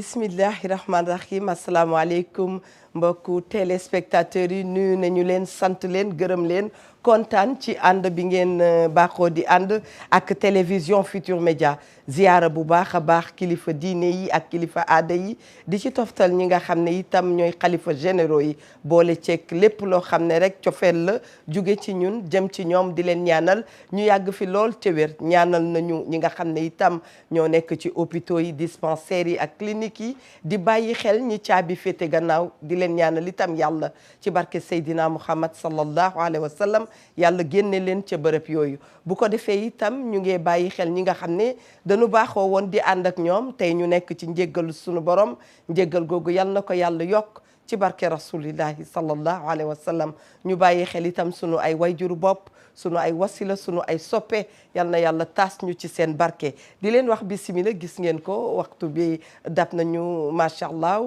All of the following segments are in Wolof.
bismillahi rahmaani rahim asalaamaaleykum mbokku téléspectateurs yi nuyu nañu leen sant leen gërëm leen kontaan ci ànd bi ngeen baaxoo di ànd ak télévision Futur Média ziyaara bu baax a baax kilifa diine yi ak kilifa aada yi di ci toftal ñi nga xam ne itam ñooy xalifa généraux yi boole ceek lépp loo xam ne rek cofeel la jóge ci ñun jëm ci ñoom di leen ñaanal ñu yàgg fi lool te wér ñaanal nañu ñi nga xam ne itam ñoo nekk ci hôpitaux yi dispensaires yi ak cliniques yi di bàyyi xel ñi caabi féete gannaaw di leen ñaanal itam yàlla ci barke Seydina Muhammad sallallahu alayhi wa sallam yàlla génne leen ca bërëb yooyu bu ko defee itam ñu ngi bàyyi xel ñi nga xam ne dañu baaxoo woon di ànd ak ñoom tey ñu nekk ci njéggalu sunu borom njéggal googu yal na ko yàlla yokk ci barke rasulillahi sallallahu alayhi wa sallam ñu bàyyi xel itam sunu ay wayjuru bopp sunu ay wasila sunu ay soppe yal na yàlla taas ñu ci seen barke di leen wax bisimila gis ngeen ko waxtu bi dab nañu macha allah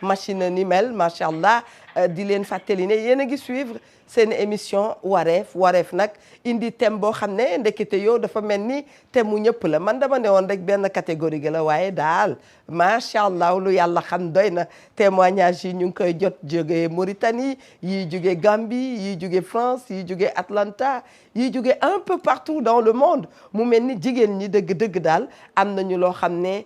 machine ni mel macha allah di leen fàttali ne yéen a ngi suivre seen émission wareef nag indi thème boo xam ne ndekete yow dafa mel ni thème mu ñëpp la man dama ne woon rek benn catégorie gi la waaye daal macha allah lu yàlla xam doy na témoignage yi ñu ngi koy jot jóge Mauritanie yi jóge Gambie yi jóge France yi jóge Atlanta yi jóge un peu partout dans le monde mu mel ni jigéen ñi dëgg-dëgg daal am nañu loo xam ne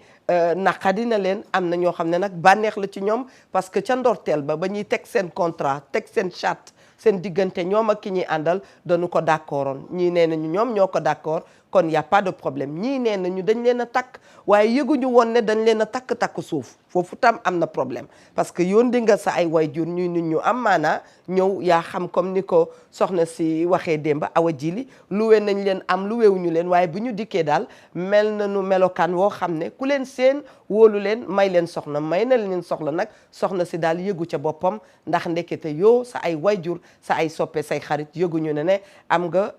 naqadi na leen am na ñoo xam ne nag bànneex la ci ñoom parce que ca ndorteel ba ñuy teg seen contrat teg seen charte seen diggante ñoom ak ki ñuy àndal dañu ko d'accordoon ñii nee nañu ñoom ñoo ko d'accord kon y a pas de problème ñii nee nañu dañ leen a takk waaye yëguñu woon ne dañ leen a takk suuf foofu tam am na problème parce que yónni nga sa ay wayjur ñuy nit ñu am maanaa ñëw yaa xam comme ni ko soxna si waxee démba awa jili luwe nañ leen am luwewuñu leen waaye bu ñu dikkee daal mel nañu melokaan woo xam ne ku leen seen wóolu leen may leen soxna may na leen soxla nag soxna si daal yëgu ca boppam ndax ndekete yoo sa ay wayjur sa ay soppe say xarit yëguñu ne am nga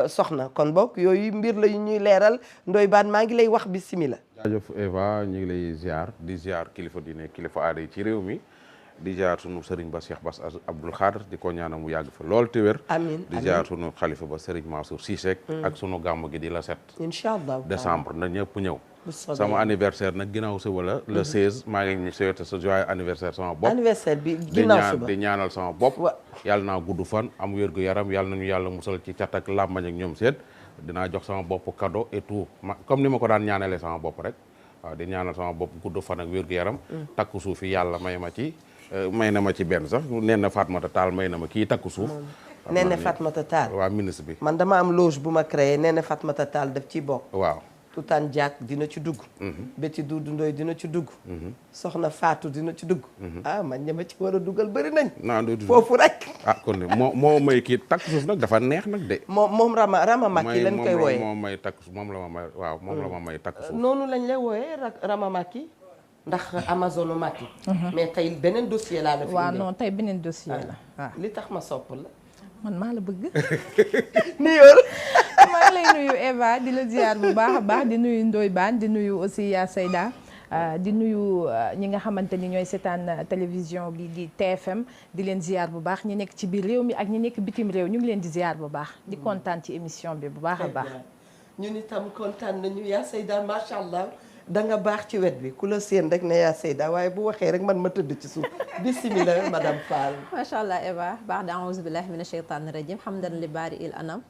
soxna kon bokk yooyu mbir la yu ñuy leeral Ndoye Bane maa ngi lay wax bismillah. jaajëf Eva ñu ngi lay ziar di ziar kilifa diine kilifa aada yi ci réew mi di ziar sunu sëriñ ba Cheikh Bass Abdoul Khadr di ko ñaanal mu yàgg fa lool te wér. amiin di ziar sunu xalifa ba sëriñ Mansour Cissé ak sunu gàmm gi di la 7. incha allah décembre na ñëpp ñëw. sama anniversaire nag ginnaaw suba la le 16 maa ngi souhaité sa joyeux anniversaire sama bopp. anniversaire bi ginnaaw suba di ñaanal sama bopp. yàlla naa gudd fan am wér gu yaram yàlla nañu yàlla musal ci cat ak làmbañ ak ñoom seet dinaa jox sama bopp cadeau et tout comme ni ma ko daan ñaanalee sama bopp rek waaw di ñaanal sama bopp gudd fan ak wér gu yaram. takku suuf yi yàlla may na ma ci benn sax nee na Fatmata Tall may na ma kii takku suuf. nee na Fatmata Tall waaw ministre bi. man dama am loge bu ma créé nee na Fatmata Tall daf ciy bokk. waaw. Tutaan Diak dina ci dugg. Betty Doudou Ndoye dina ci dugg. Soxna Fatou dina ci dugg. man ña ma ci war a dugal bëri nañ. foofu rek. kon de moo may kii takk suuf nag dafa neex nag de. moom Rama Maki lañ koy wooyee moom may takk moom la ma may takk suuf. noonu lañ lay wooyee Rama Maki ndax Amazon Maki. mais tey beneen dossier laa la fi. waaw non tey beneen dossier la waaw. li tax ma sopp la. man maa la bëgg. nuyoo. maa ngi lay nuyu Eva di la ziar bu baax a baax di nuyu Ndoye Bane di nuyu aussi yaa Seyda di nuyu ñi nga xamante ni ñooy seetaan télévision bi di TFM di leen ziar bu baax ñi nekk ci biir réew mi ak ñi nekk bitim réew ñu ngi leen di ziar bu baax di kontaan ci émission bi bu baax a baax. ñun itam kontaan nañu yaa Seyda macha allah da nga baax ci wet bi ku la seen rek ne yaa Seyda waaye bu waxee rek man ma tëdd ci suuf bismillah madame Fall. macha allah Eva baax da a'uuzu billahi mina shaytaani rajim hamdan li baari il anam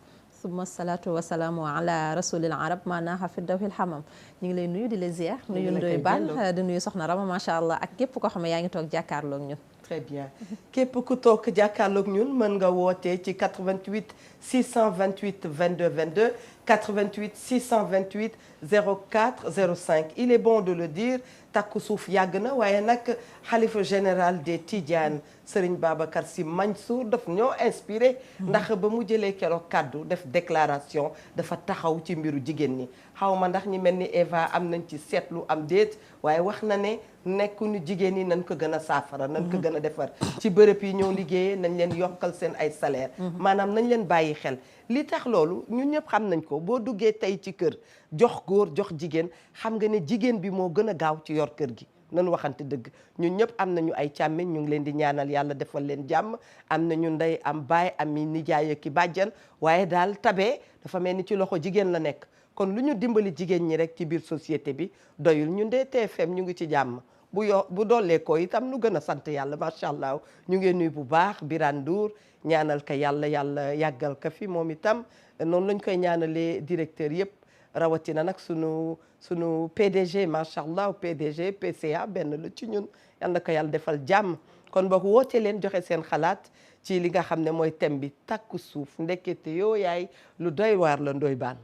summa salaatu wa salaamu ala rasulil arab maanaha fi dawhil hamam ñu ngi lay nuyu di la ziar nuyu Ndoye Bane di nuyu soxna Rama macha allah ak képp koo xam ne yaa ngi toog jàkkaarloog ñun. très bien képp ku toog jàkkaarloog ñun mën nga wootee ci 88 628 22 22 88 628 04 05 il est bon de le dire takku suuf yàgg na waaye nag xalifa général des Tidianes Serigne Babacar Sy Mansour daf ñoo inspiré ndax ba mu jëlee keroog kàddu def déclaration dafa taxaw ci mbiru jigéen ñi xaw ma ndax ñi mel ni Eva am nañ ci seetlu am déet waaye wax na ne nekkuñu jigéen ñi nañ ko gën a saafara nañ ko gën a defar ci bërëb yi ñoo liggéeyee nañ leen yokkal seen ay salaire maanaam nañ leen bàyyi xel li tax loolu ñun ñëpp xam nañ ko boo duggee tey ci kër jox góor jox jigéen xam nga ne jigéen bi moo gën a gaaw ci yor kër gi nañu waxante dëgg ñun ñëpp am nañu ay càmmiñ ñu ngi leen di ñaanal yàlla defal leen jàmm am nañu ndey am baay am i nijaay ak i bàjjan waaye daal tabee dafa mel ni ci loxo jigéen la nekk kon lu ñu dimbali jigéen ñi rek ci biir société bi doyul ñun de TFM ñu ngi ci jàmm bu doolee ko itam nu gën a sant yàlla macha allah. ñu ngi nuyu bu baax Birane Ndour ñaanal ka yàlla yàggal ka fi moom itam noonu lañ koy ñaanalee directeur yëpp rawatina nag sunu PDG macha allah PDG PCA benn la ci ñun yal na ko yàlla defal jàmm. kon boog woote leen joxe seen xalaat ci li nga xam ne mooy thème bi takku suuf ndekete yoo yaay lu doy waar la Ndoye Bane.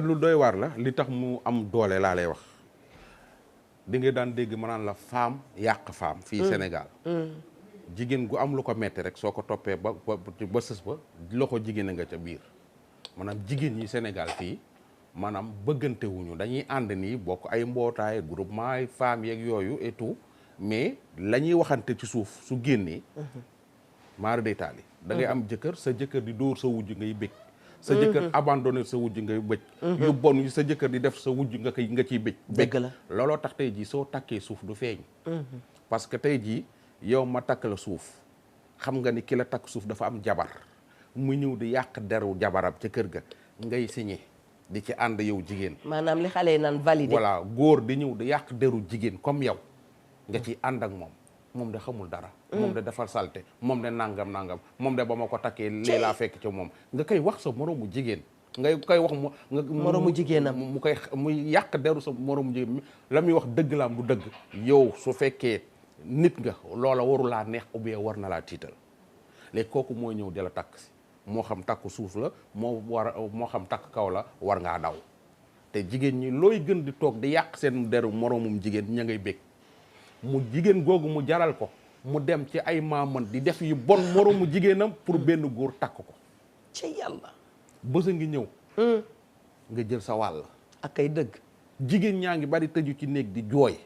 lu doy waar la li tax mu am doole laa lay wax di nga daan dégg ma naan la femme yàq femme fii Sénégal jigéen gu am lu ko metti rek soo ko toppee ba sës ba loxo jigéen a nga ca biir maanaam jigéen ñi Sénégal fii maanaam bëggante wuñu dañuy ànd nii bokk ay mbootaay groupement ay femmes yeeg yooyu et tout mais la ñuy waxante ci suuf su génnee maara day taali da ngay am jëkkër sa jëkkër di dóor sa wujj ngay bëgg sa jëkkër abandonné sa wujj ngay bëgg yu bon yi sa jëkkër di def sa wujj nga ciy bëgg dëgg la looloo tax tey jii soo takkee suuf du feeñ parce que tey jii yow ma takk la suuf xam nga ni ki la takk suuf dafa am jabar mu ñëw di yàq deru jabaram ca kër ga ngay signé di ci ànd yow jigéen maanaam li xale yi naan validé voilà góor di ñëw di yàq deru jigéen comme yow nga ci ànd ak moom de xamul dara moom de defar salte moom de nangam moom de ba ma ko takkee lii laa fekk ci moom nga koy wax sa moroomu jigéen ngay koy wax moroomu jigéenam muy yàq deru sa moroomu jigéen la muy wax dëgg la am du dëgg yow su fekkee nit nga loola waru laa neex ou bien war na laa tiital léegi kooku mooy ñëw di la takk si moo xam takk suuf la moo xam takk kaw la war ngaa daw te jigéen ñi looy gën di toog di yàq seen deru moroomum jigéen ña ngay bég mu jigéen googu mu jaral ko mu dem ci ay maaman di def yu bon moroomu jigéenam pour benn góor takk ko ci yàlla bës a ngi ñëw nga jël sa wàll ak ay dëgg jigéen ñaa ngi bari tëju ci néeg di jooy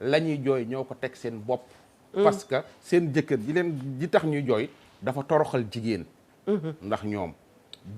la ñuy jooy ñoo ko teg seen bopp parce que seen jëkkër ji tax ñuy jooy dafa toroxal jigéen ndax ñoom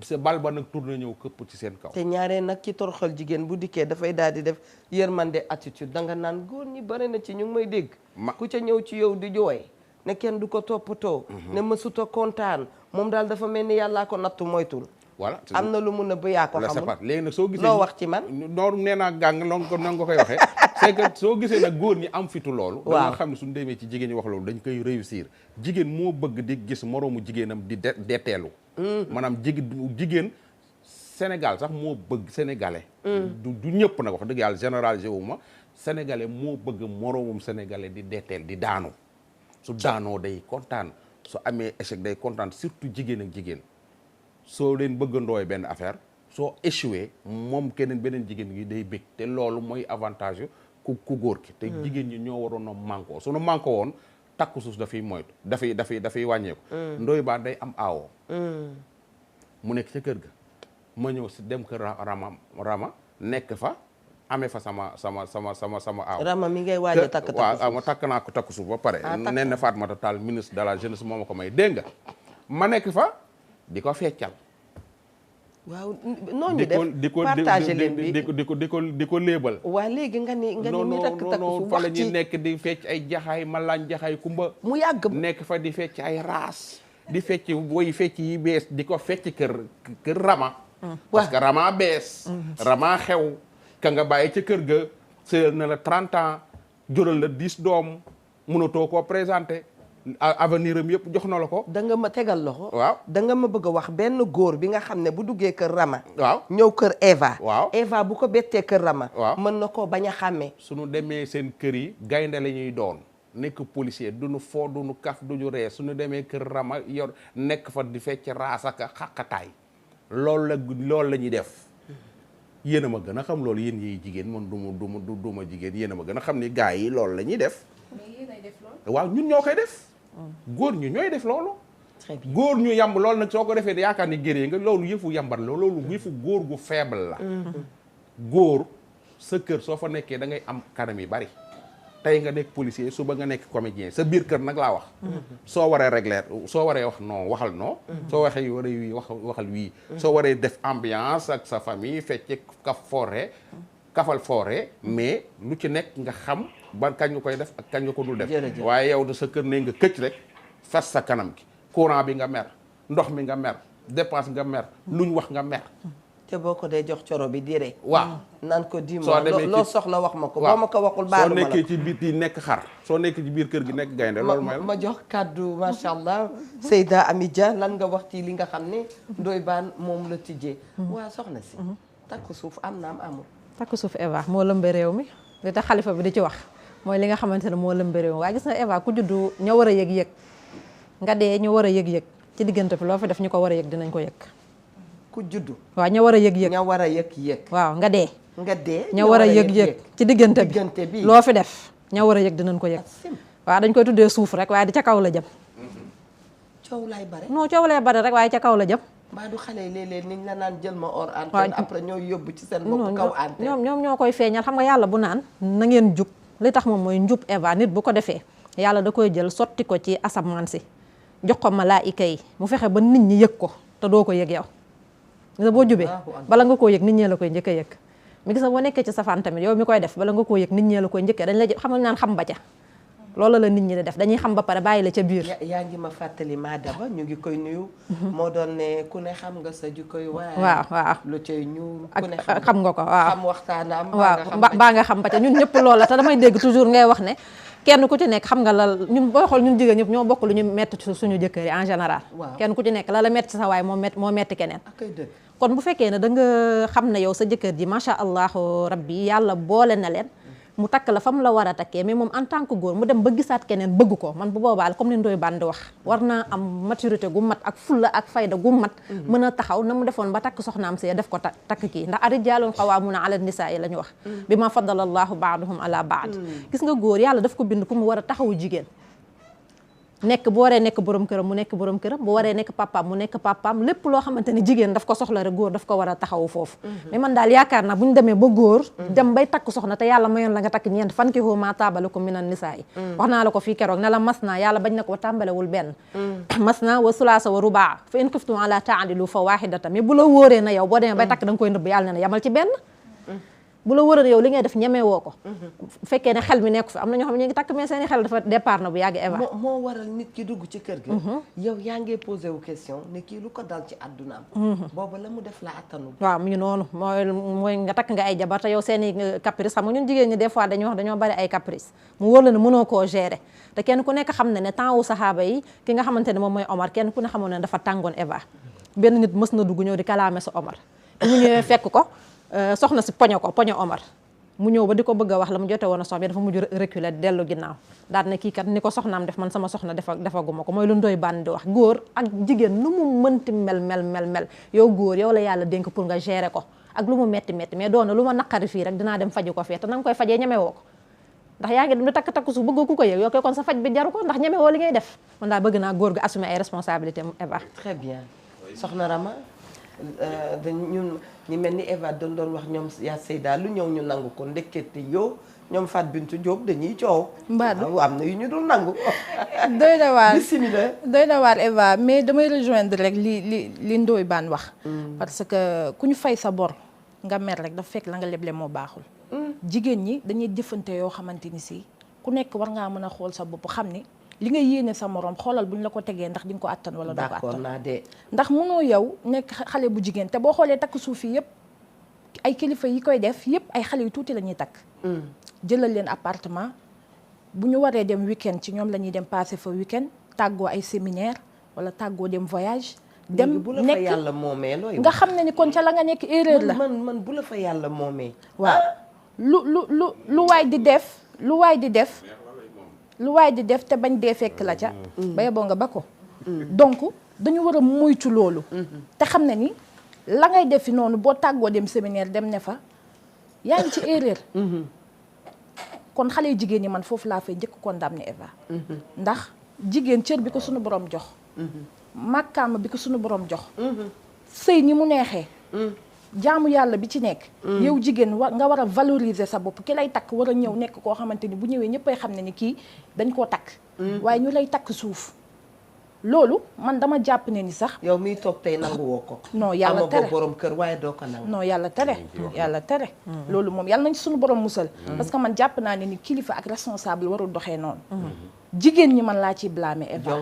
sa bal ba nag tourné ñëw këpp ci seen kaw te ñaaree nag ci toroxal jigéen bu dikkee dafay daal di def yërmande attitude danga naan góor ñi bari na ci ñu ngi may dégg ku ca ñëw ci yow di jooy ne kenn du ko toppatoo ne mësuta kontaan moom daal dafa mel ni yàllaa ko nattu moytul voilà am na lu mun a ba yaa ko xamul léegi nag soo gisee loo wax ci man noonu nee naa gàng noonu nga koy waxee c'est que soo gisee nag góor ñi am fitu loolu da nga xam ne suñu demee ci jigéen ñi wax loolu dañ koy réussir jigéen moo bëgg di gis moroomu jigéenam di deteelu maanaam jigéen Sénégal sax moo bëgg sénégalais du ñëpp nag wax dëgg yàlla généralisé wu ma sénégalais moo bëgg moroomum sénégalais di deteel di daanu su daanoo day kontaan su amee échec day kontaan surtout jigéen ak jigéen soo leen bëggandooy benn affaire soo échoué moom beneen jigéen gi day bég te loolu mooy avantage ku góor ki te jigéen ñi ñoo waroon a manko suñu manko woon takku suuf dafay moytu dafay wàññeeku Ndoye Bane day am aawoo mu nekk ca kër ga ma ñëw si dem kër rama nekk fa amee fa sama aaw rama mi ngay waaj a takk waaw ma takk naa ko takku suuf ba pare nee na Fatoumata Tall ministre de la jeunesse moo ma ko may dégg nga ma nekk fa di ko feccal waaw noonu ñu def partagé leen bi di ko léebal waa léegi nga ni mi takk suuf fa la ñuy nekk di fecc ay jaxaay malaan jaxaay kumba mu yàgg nekk fa di fecc ay raas di fecc woy fecc yi bees di ko fecc kër rama parce que rama bees rama xew ka nga bàyyi ca kër ga sëyal na la 30 ans jural la 10 doom mënatoo koo présenté avenir am yëpp jox na la ko. da nga ma tegal loxo. waaw da nga ma bëgg a wax benn góor bi nga xam ne bu duggee kër Rama. waaw ñëw kër Eva. waaw Eva bu ko bettee kër Rama. waaw mën na koo bañ a xàmmee. suñu demee seen kër yi gaynde la ñuy doon nekk policier duñu foo duñu kaf duñu ree suñu demee kër Rama yor nekk fa di fecc raasaka xaqataay loolu la ñuy def. yéen a ma gën a xam loolu yéen yiy jigéen man du ma jigéen yéen a ma gën a xam ni gars yi loolu la ñuy def. mais yéenay def loolu. waaw ñun ñoo koy def. góor ñu ñooy def loolu. très bien góor ñu yamb loolu nag soo ko defee yaakaar ni gérée nga loolu yëfu yambar la loolu yëfu góor gu faible la. góor sa kër soo fa nekkee da ngay am kanam yi bari. tey nga nekk policier suba nga nekk comédien sa biir kër nag laa wax. soo waree régler soo waree wax non waxal non. soo waxee waree wii waxal wii. soo waree def ambiance ak sa famille fecce kafal foore mais lu ci nekk nga xam ba kañ nga koy def ak kañ nga ko dul def. waaye yow de sa kër ne nga këcc rek fas sa kanam gi courant bi nga mer ndox mi nga mer dépense nga mer luñ wax nga mer. te boo ko dee jox coro bi direct. waaw naan ko di soo ma demee loo soxla wax ma ko. boo ma ko waxul soo baalu ma la nekkee ci biti nekk xar soo nekkee ci biir kër gi nekk gaynde loolu mooy ma jox kàddu macha allah Seyda Amy Dia lan nga wax ci li nga xam ne Ndoye Bane moom la tijjee. waa soxna si. takku suuf am na am amul. takku suuf Eva moo lëmbe réew mi li tax xalifa bi di ci wax mooy li nga xamante ne moo lëmbe réew mi waaye gis nga Eva ku juddu ña war a yëg-yëg nga dee ñu war a yëg-yëg ci diggante bi loo fi def ñu ko war a yëg dinañ ko yëg. ku juddu. waaw ña war a yëg-yëg. ña war a yëg-yëg. waaw nga dee. nga dee ña war a yëg-yëg ci diggante bi loo fi def ña war a yëg dinañ ko yëg. waaw dañ koy tuddee suuf rek waaye di ca kaw la jëm. coow lay bare. non coow lay bare rek waaye ca kaw la jëm. mbaa du xale yi léeg-léeg niñ la naan jël ma hors antenne après ñoo yóbbu ci seen bopp kaw antenne. ñoom ñoo koy feeñal xam nga yàlla bu naan na ngeen jub li tax moom mooy njub Eva nit bu ko defee yàlla da koy jël sotti ko ci asamaan si jox ko malaayika yi mu fexe ba nit ñi yëg ko te doo ko yëg yow. gis nga boo jubee bala nga koo yëg nit ñee la koy njëkk a yëg mi gis nga boo nekkee ci safaan tamit yow mi koy def bala nga koo yëg nit ñee la koy njëkkee dañ la xamal naan xam ba ca loolu la nit ñi di def dañuy xam ba pare bàyyi la ca biir. yaa ngi ma fàttali Madaba ñu ngi koy nuyu. moo doon ne ku ne xam nga sa jikkoy waay. waaw lu cay ñuul ku ne xam nga ko waaw xam waxtaanam. baa nga xam ba ca ñun ñëpp loolu la te damay dégg toujours ngay wax ne kenn ku ci nekk xam nga la ñun booy xool ñun jigéen ñëpp ñoo bokk lu ñu metti ci suñu jëkkër yi en général. kenn ku ci nekk la metti sa waay moo metti keneen. kon bu fekkee ne da nga xam ne yow sa jëkkër ji macha allah rabbi yàlla boole na leen mu takk la fa mu la war a takkee mais moom en tant que góor mu dem ba gisaat keneen bëgg ko man bu boobaa comme ni Ndoye Bane di wax war naa am maturité gu mat ak fulla ak fayda gu mat mën a taxaw na mu defoon ba takk soxnaam si def ko takk kii ndax ar-rijaalu qawwaamuuna ala nisaa yi la ñu wax bi ma faddala allahu ba'dahum ala ba'd gis nga góor yàlla daf ko bind pour mu war a taxawu jigéen nekk bu waree nekk borom këram mu nekk borom këram bu waree nekk papaam mu nekk papaam lépp loo xamante ne jigéen daf ko soxla rek góor daf ko war a taxawu foofu mais man daal yaakaar naa bu ñu demee ba góor dem bay takk soxna te yàlla mayoon la nga takk ñeent fankihu maa taaba lakum minan nisaa yi wax naa la ko fii keroog ne la mas naa yàlla bañ na ko tàmbalewul benn mas naa wa sulaasa wa rubaa fa in xiftum ala taadilu fa waahidatan mais bu la wóoree na yow boo demee bay takk da nga koy nëbb yàlla ne na yamal ci benn bu la wóoree yow li ngay def ñemee woo ko fekkee ne xel mi nekk fi am na ñoo xam ne ñu ngi takk mais seeni xel dafa départ na bu yàgg Eva moo waral nit ki dugg ci kër gi yow yaa ngi posé wu question ne kii lu ko dal ci àddunaam booba la mu def la attanu waaw mu ngi noonu mooy nga takk nga ay jabar te yow seeni caprice xam nga ñun jigéen ñi des fois dañuy wax dañoo bari ay caprice mu wóor la ne mënoo koo gérer te kenn ku nekk xam ne ne temps wu saxaaba yi ki nga xamante ne moom mooy Omar kenn ku ne xamoon ne dafa tàngoon Eva benn nit mës na dugg ñëw di kalaame sa Omar mu ñëwee fekk ko soxna si poñe Omar mu ñëw ba di ko bëgg a wax la mu jote woon a soxna dafa mujj reculer dellu ginnaaw daal ne kii kat ni ko soxnaam def man sama soxna defaguma ko mooy lu Ndoye Bane di wax góor ak jigéen nu mu mënti mel yow góor yow la yàlla dénk pour nga gérer ko ak lu mu metti mais doona lu ma naqari fii rek dinaa dem faji ko fee te na nga koy fajee ñemewoo ko ndax yaa ngi dem di takk su bëggoo ku ko yëg yow koy kon sa faj bi jaru ko ndax ñemewoo li ngay def man daal bëgg naa góor gu assumer ay responsabilités mu Eva. Très bien soxna Rama ñun ñi mel ni Eva doon wax ñoom yaa Seyda lu ñëw ñu nangu ko ndekete yow ñoom Fat Bintou Diop dañuy coow. Mbadou am na yu ñu dul nangu. doy na waar bismillah doy na waar Eva mais damay rejoindre rek li Ndoye Bane wax. parce que ku ñu fay sa bor nga mer rek dafa fekk la nga leble moo baaxul. jigéen ñi dañuy jëfante yoo xamante ni si ku nekk war ngaa mën a xool sa bopp xam ni li nga yéene sa morom xoolal bu ñu la ko tegee ndax di nga ko attan wala doo ko attan. d'accord naa de. ndax mënoo yow nekk xale bu jigéen te boo xoolee takk suuf yi yëpp ay kilifa yi koy def yëpp ay xale yu tuuti la ñuy takk. jëlal leen appartement bu ñu waree dem week-end ci ñoom la ñuy dem passer fa week-end tàggoo ay séminaire wala tàggoo dem voyage. dem bu la fa yàlla moomee looy nga xam ne ni kon ca la nga nekk erreur la. man bu la fa yàlla moomee. waaw lu waay di def. lu waay di def te bañ dee fekk la ca. ba yeboo nga ba ko. donc dañu war a moytu loolu. te xam ne ni la ngay def fi noonu boo tàggoo dem séminaire dem ne fa yaa ngi ci erreur. kon xale yu jigéen ñi man foofu laa fay njëkk condamné Eva. ndax jigéen cër bi ko suñu borom jox. màkkaama bi ko suñu borom jox. sëy ni mu neexee. jaamu yàlla bi ci nekk. yow jigéen nga war a valoriser sa bopp ki lay takk war a ñëw nekk koo xamante ni bu ñëwee ñëppay xam ne ni kii dañ koo takk. waaye ñu lay takk suuf. loolu man dama jàpp ne ni sax. yow miy toog tey nangu woo ko. non yàlla tere amagoo borom kër waaye doo ko nangu. non yàlla tere. loolu moom yàlla nañ suñu borom musal. parce que man jàpp naa ne ni kilifa ak responsable warul doxee noonu. jigéen ñi man laa ciy blâmer Eva.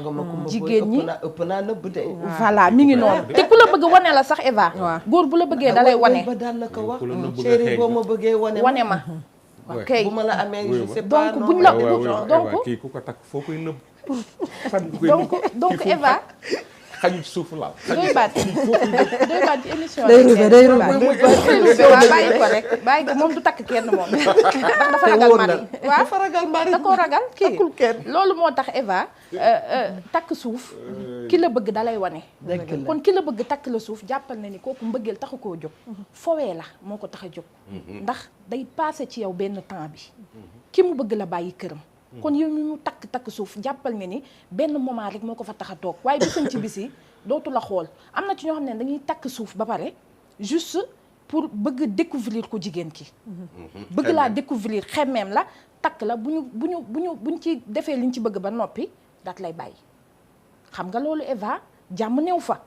jigéen ñi ëpp naa nëbb de. voilà mi ngi noonu te ku la bëgg wane la sax Eva. góor bu la bëggee da lay wane. ba daal la ko wax ku la nëbb chéri xeeñ boo ma bëggee wane ma. ok bu ma la amee je sais pas donc buñ la donc kii ku ko takk foo koy nëbb fan koy nëbb donc Eva. xaju ci suuf la doy baat ci émission day rëbb bàyyi ko rek bàyyi ko moom du takk kenn moom ndax dafa ragal mari waaw dafa ragal mari da koo ragal kii takkul kenn loolu moo tax Eva takk suuf ki la bëgg dalay wane kon ki la bëgg takk la suuf jàppal na ni kooku mbëggeel taxu koo jóg fowee la moo ko tax a jóg ndax day passé ci yow benn temps bi ki mu bëgg la bàyyi këram kon yow mi mu takk suuf jàppal ne ni benn moment rek moo ko fa tax a toog waaye bisañ ci bisi dootu la xool am na ci ñoo xam ne dañuy takk suuf ba pare juste pour bëgg découvrir ko jigéen ki bëgg laa découvrir xemmeem la takk la buñu ci defee liñ ci bëgg ba noppi daat lay bàyyi xam nga loolu Eva jàmm new fa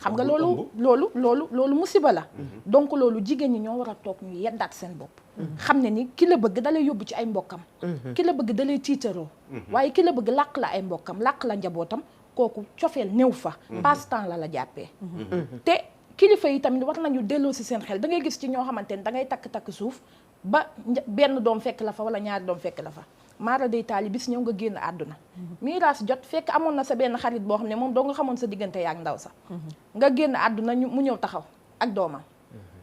xam nga loolu musiba la donc loolu jigéen ñi ñoo war a toog ñu yeddaat seen bopp xam ne ni ki la bëgg dalay yóbbu ci ay mbokkam ki la bëgg dalay tiitaroo waaye ki la bëgg làq la ay mbokkam làq la njabootam kooku cofeel néew fa passe temps la jàppee te kilifa yi tamit war nañu delloo si seen xel da ngay gis ci ñoo xamante ne da ngay takk suuf ba benn doom fekk la fa wala ñaari doom fekk la fa maara day taali bis ñëw nga génn àdduna miraas jot fekk amoon na sa benn xarit boo xam ne moom doo nga xamoon sa diggante yaak ndaw sa nga génn àdduna mu ñëw taxaw ak doomam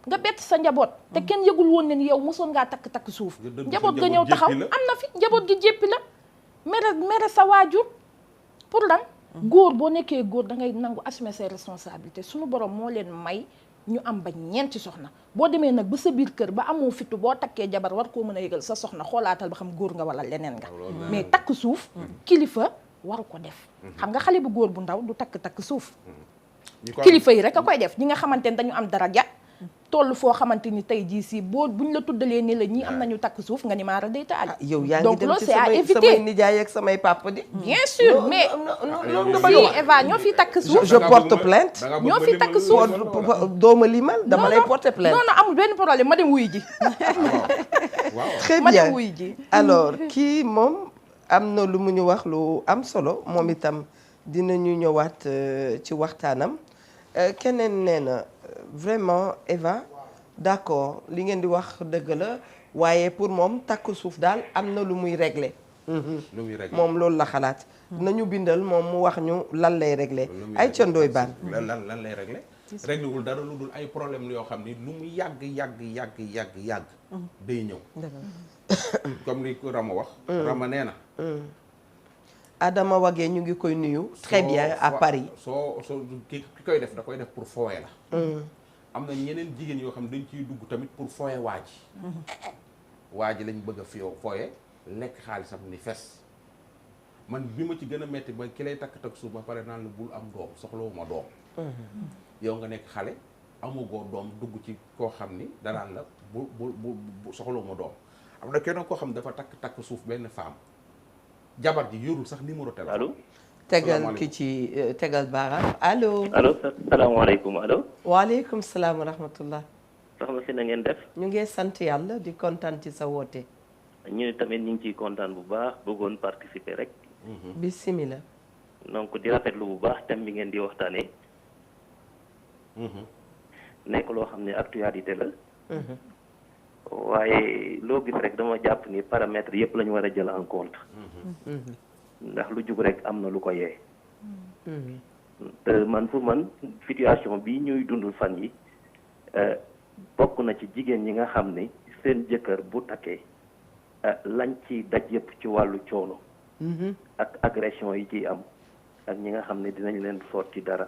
nga bett sa njaboot te kenn yëgul woon ne ni yow mosoon ngaa takk suuf njaboot ga ñëw taxaw am na fi njaboot gi jéppi la mere sa waajur pour lan góor boo nekkee góor da ngay nangu assumer ses responsabilités suñu borom moo leen may ñu am ba ñeenti soxna boo demee nag ba sa biir kër ba amoo fitu boo takkee jabar war koo mën a yëgal sa soxna xoolaatal ba xam góor nga wala leneen nga mais takk suuf kilifa waru ko def xam nga xale bu góor bu ndaw du takk suuf kilifa yi rek a koy def ñi nga xamante ne dañu am daraja toll foo xamante ni tey jii si buñ la tuddalee ni la ñii am nañu takk suuf nga ni maara day taal yow yaa ngi donc dem loolu ci c'est à samay éviter nijaay ak samay papa di bien sûr mais loolu nga bëgg a fii wax Eva ñoo fi takk suuf je porte plainte ñoo fi takk suuf dooma limal dama lay porter plainte non amul benn problème ma dem wuy ji très ma bien dem wuy ji alors kii moom am na lu mu ñu wax lu am solo moom itam dinañu ñëwaat ci waxtaanam keneen nee na vraiment Eva d'accord li ngeen di wax dëgg la waaye pour moom takk suuf daal am na lu muy régler moom loolu la xalaat nañu bindal moom mu wax ñu lan lay régler ay candooy baan lan lay régler réglé wul dara lu dul ay problème yoo xam ni lu mu yàgg day ñëw comme li ko Rama wax Rama nee na Adama Wagee ñu ngi koy nuyu très bien à Paris soo ki koy def da koy def pour fooye la am na ñeneen jigéen yoo xam ne dañ ciy dugg tamit pour fooye waa ji lañ bëgg a fooye lekk xaalisam ni fes man bi ma ci gën a metti ba ki lay takk suuf ba pare naan la bul am doom soxlawuma doom yow nga nekk xale amugoo doom dugg ci koo xam ni danaan la bu soxlawuma doom am na keneen koo xam ne dafa takk suuf benn femme jabar ji yorul sax numéro téléphone. allo. tegal ki ci tegal baaraam allo. allo salaamaaleykum allo. waaleykum salaam wa rahmatullah. soxna si na ngeen def. ñu ngi sant yàlla di kontaan ci sa woote. ñu tamit ñu ngi ciy kontaan bu baax bëggoon participer rek. bismillah. donc di rafetlu bu baax thème bi ngeen di waxtaanee. nekk loo xam ne actualité la. waaye loo gis rek dama jàpp ni paramètres yëpp la ñu war a jël en compte. ndax lu jug rek am na lu ko yee. te man pour man situation bi ñuy dund fan yi bokk na ci jigéen ñi nga xam ni seen jëkkër bu takkee lañ ci daj yëpp ci wàllu coono. ak agression yi ciy am ak ñi nga xam ne dinañ leen sotti dara.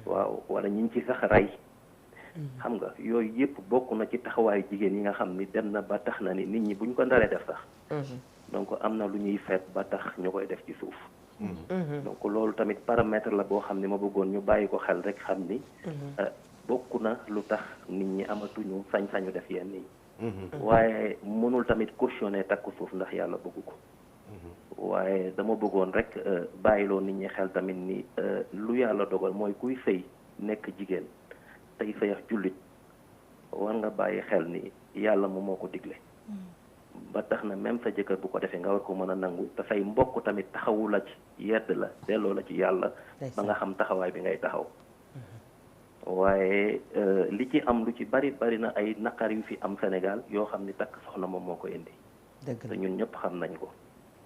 waaw wala ñi ci sax rey. xam nga yooyu yëpp bokk na ci taxawaayu jigéen yi nga xam ni dem na ba tax na ni nit ñi buñ ko ndaree def sax. donc am na lu ñuy feet ba tax ñu koy def ci suuf. donc loolu tamit paramètre la boo xam ne ma bëggoon ñu bàyyi ko xel rek xam ni. bokk na lu tax nit ñi amatuñu sañ-sañu def yenn yi. waaye mënul tamit cautionner takku suuf ndax yàlla bëggu ko. waaye dama bëggoon rek bàyyiloo nit ñi xel tamit ni lu yàlla dogal mooy kuy sëy nekk jigéen. tey sayax jullit war nga bàyyi xel ni yàlla moom moo ko digle ba tax na même sa jëkkër bu ko defee nga war ko mën a nangu te say mbokk tamit taxawu la ci yedd la delloo la ci yàlla ba nga xam taxawaay bi ngay taxaw waaye li ci am lu ci bari na ay naqar yu fi am Sénégal yoo xam ni takk soxna moom moo ko indi. dëgg te ñun ñëpp xam nañ ko.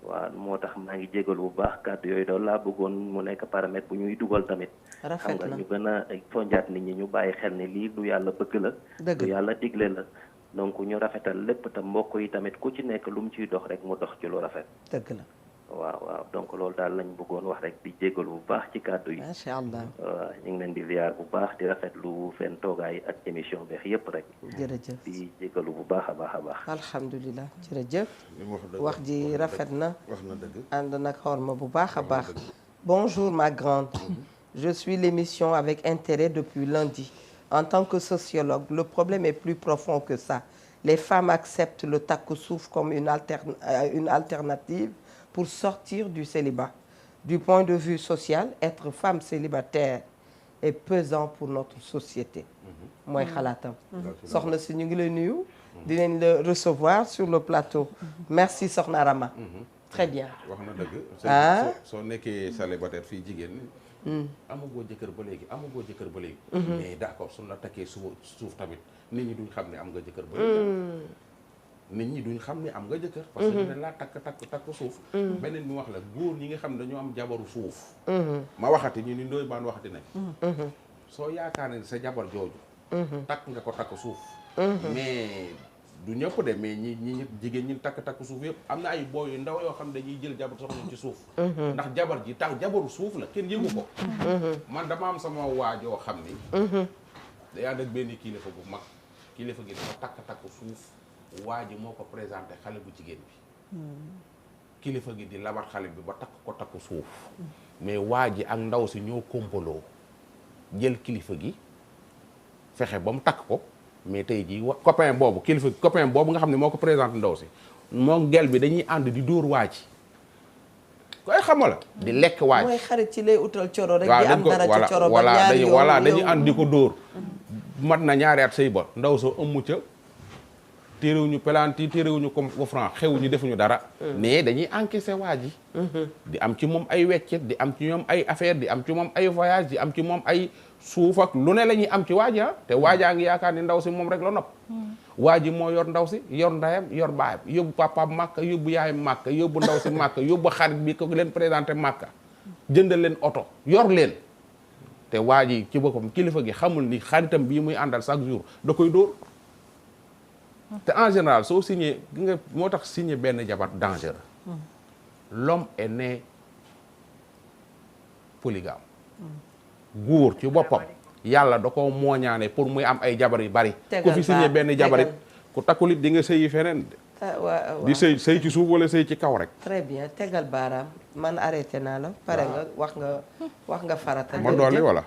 waaw moo tax maa ngi jégalu bu baax kàddu yooyu daal laa bëggoon mu nekk paramètre bu ñuy dugal tamit. rafet xam nga na ñu gën a sonjaat nit ñi ñu bàyyi xel ni lii lu yàlla bëgg la. dëgg lu yàlla digle la. donc ñu rafetal lépp te mbokk yi tamit ku ci nekk lu mu ciy dox rek mu dox ci lu rafet. dëgg la. waaw donc loolu daal lañ bëggoon wax rek di jégalu bu baax ci kàddu yi. macha allah. waaw ñu ngi leen di ziar bu baax di rafetlu seen toogaay ak émission beex yëpp rek. jërëjëf di jégalu bu baax a baax a baax. alhamdulilah jërëjëf. wax wax ji rafet na. wax na dëgg. ànd nag xorma bu baax a baax. bonjour ma grande. Je suis l'émission avec intérêt depuis lundi. En tant que sociologue, le problème est plus profond que ça. Les femmes acceptent le takku suuf comme une alternative pour sortir du célibat. Du point de vue social, être femme célibataire est pesant pour notre société. mooy xalaatam. soxna si ñu ngi lay nuyu. dinañ la recevoir sur le plateau. merci soxna Rama. très bien. wax na dëgg. soo nekkee célibataire fii jigéen ñi. amagoo jëkkër ba léegi amagoo jëkkër ba léegi. mais d'accord suñu la takkee suuf tamit nit ñi duñ xam ne am nga jëkkër ba léegi. nit ñi duñ xam ne am nga jëkkër. parce que dañ laa takk suuf. beneen bi wax la góor ñi nga xam ne dañoo am jabaru suuf. ma waxati ñu ni Ndoye Bane waxati nañ. soo yaakaar ne sa jabar jooju. takk nga ko takk suuf. mais du ñëpp de mais ñi jigéen ñi takk suuf yëpp am na ay booy yu ndaw yoo xam ne dañuy jël jabar soxna ci suuf. ndax jabar ji tax jabaru suuf la kenn yëgu ko. man dama am sama waajoo xam ni. day ànd ak benn kilifa bu mag kilifa gi dafa takk suuf waa ji moo ko présenté xale bu jigéen bi. kilifa gi di labat xale bi ba takk suuf. mais waa ji ak ndaw si ñoo kompaloo jël kilifa gi fexe ba mu takk ko. mais tey jii copain boobu nga xam ne moo ko présenté ndaw si moom gel bi dañuy ànd di dóor waa ji koy xama la di lekk waa ji mooy xarit ci lay utal coro rek. di am dara ci coro ba ñaari yoon voilà dañuy ànd di ko dóor. mat na ñaari at sëy ba ndaw soo ëmmu ca téerewuñu pelanti téerewuñu ko franc xewuñu defuñu dara. mais dañuy encaissé waa ji. di am ci moom ay weccet di am ci ñoom ay affaire di am ci moom ay voyage di am ci moom ay suuf ak lu ne la ñuy am ci waa ji te waajaa ngi yaakaar ni ndaw si moom rek la nopp. waa ji moo yor ndaw si yor ndayam yor baayam yóbbu papaam màkka yóbbu yaayam màkka yóbbu ndaw si màkka yóbbu xarit bi ko leen présenté màkka jëndal leen oto yor leen te waa ji ci boppam kilifa gi xamul ni xaritam bii muy àndal chaque jour da koy dóor te en général soo signé gi nga moo tax signé benn jabar dangereux. L'homme est né polygame. góor ci boppam yàlla da ko mooñaane pour muy am ay jabar yu bari. ku fi signé benn jabar it ku takkulit di nga sëyi feneen. di sëy ci suuf wala sëy ci kaw rek. très bien tegal baaraam man arrêté naa la. pare nga wax nga farata. ma dolli wala.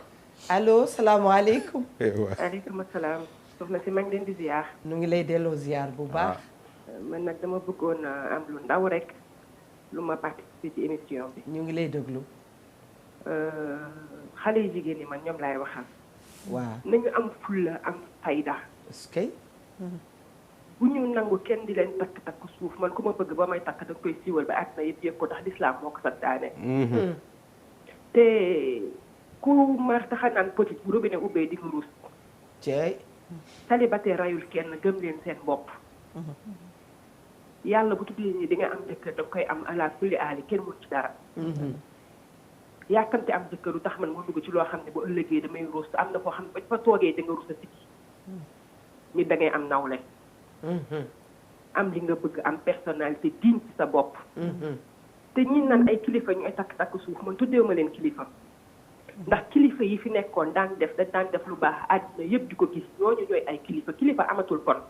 allo salaamaaleykum. waaleykum salaam. soxna si maa ngi leen di ziar. nu ngi lay delloo ziar bu baax. man nag dama bëggoon am lu ndaw rek lu ma participer ci émission bi. ñu ngi lay déglu. xale yu jigéen ñi man ñoom laay waxal. waaw nañu am fulla am fayda. est-ce que. bu ñu nangu kenn di leen takk suuf man ku ma bëgg ba may takk da koy siiwal ba àddina yëpp yëg ko tax lislaam moo ko santaane. te ku mar taxa naan petit bu robinet ubbee di nga ruus. ceey. célibataire rayul kenn gëm leen seen bopp. yàlla bu tuddee nii di nga am jëkkër da koy am ala kulli aali kenn mu ci dara. yàkkamte am jëkkër lu tax man moo dugg ci loo xam ne bu ëllëgee damay ruus am na foo xam ne ba fa toogee da nga ruus a sikki. nit da ngay am nawle. am li nga bëgg am personnalité digne ci sa bopp. te ñi naan ay kilifa ñooy takk suuf man tuddee ma leen kilifa. ndax kilifa yi fi nekkoon daan def lu baax àddina yëpp di ko gis ñooñu ñooy ay kilifa amatul kon.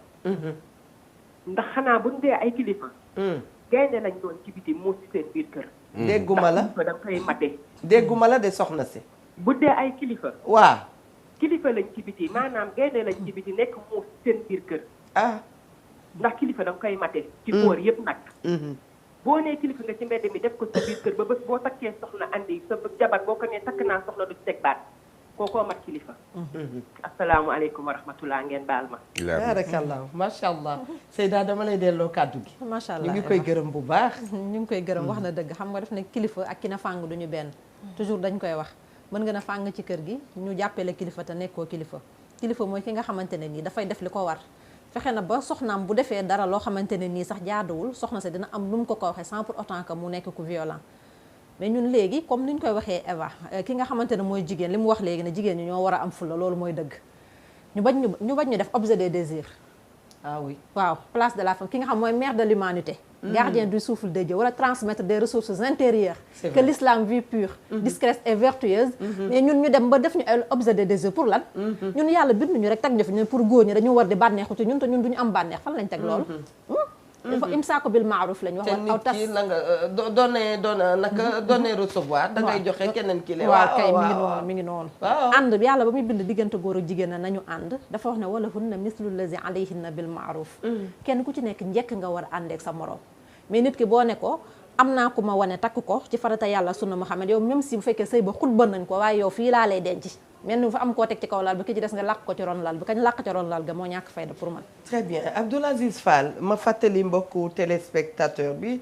ndax xanaa bu ñu dee ay kilifa. gaynde lañ doon ci biti moo ci seen biir kër. dégguma la da koy mate. dégguma la de soxna si. bu dee ay kilifa. waaw. kilifa lañ ci biti maanaam gaynde lañ ci biti nekk moo ci seen biir kër. ndax kilifa da nga koy mate. ci boor yëpp nag. boo nee kilifa nga ci mbedd mi def ko sa biir kër ba bés boo takkee soxna andi sa jabar boo ko nee takk naa soxna du teg baat kookoo mat kilifa. asalaamualeykum wa rahmatulah ngeen baal ma. barakallah macha allah. Seyda dama lay delloo kàddu gi. macha allah ñu ngi koy gërëm bu baax. ñu ngi koy gërëm wax na dëgg xam nga def ne kilifa ak ki na fàng duñu benn. toujours dañ koy wax mën nga na fàng ci kër gi ñu jàppee la kilifa te nekkoo kilifa mooy ki nga xamante ne nii dafay def li ko war fexe na ba soxnaam bu defee dara loo xamante ne nii sax jaaduwul soxna si dina am nu mu ko waxee sans pour autant que mu nekk ku violent mais ñun léegi comme ni ñu koy waxee Eva ki nga xamante ne mooy jigéen li mu wax léegi ne jigéen ñi ñoo war a am fulla loolu mooy dëgg ñu bañ ñu def objet des désirs. Ah oui waaw place de la femme ki nga xam mooy mère de l'humanité gardien du souffle de Dieu wala transmettre des ressources intérieures que l'islam vit pure discrète et vertueuse mais ñun ñu dem ba def ñu ay objet de désir pour lan ñun yàlla bind ñu rek teg ñu fi ñun pour góor ñi dañu war di bànneexu ci ñun te ñun duñu am bànneex fan lañ teg loolu dafa imsaako bil maaruf lañ wax aw tas te nit ki na nga donner recevoir da ngay joxe keneen ki le waaw kay mi ngi noonu ànd bi yàlla ba muy bind diggante góor ak jigéen na nañu ànd dafa wax ne wala hunna mislu lazi alayhinna bil maaruf kenn ku ci nekk njëkk nga war a àndeek sa morom mais nit ki boo ne ko am naa ku ma wane takk ko ci farata yàlla sunna Muhammad yow même si bu fekkee sëy ba xutba nañ ko waaye yow fii laa lay denc mel ni fa am koo teg ci kaw lal bi ki ci des nga làq ko ci ron lal bi kañ làq ci ron lal ga moo ñàkk fayda pour man. très bien Abdoul Aziz Fall ma fàttali mbokku téléspectateur bi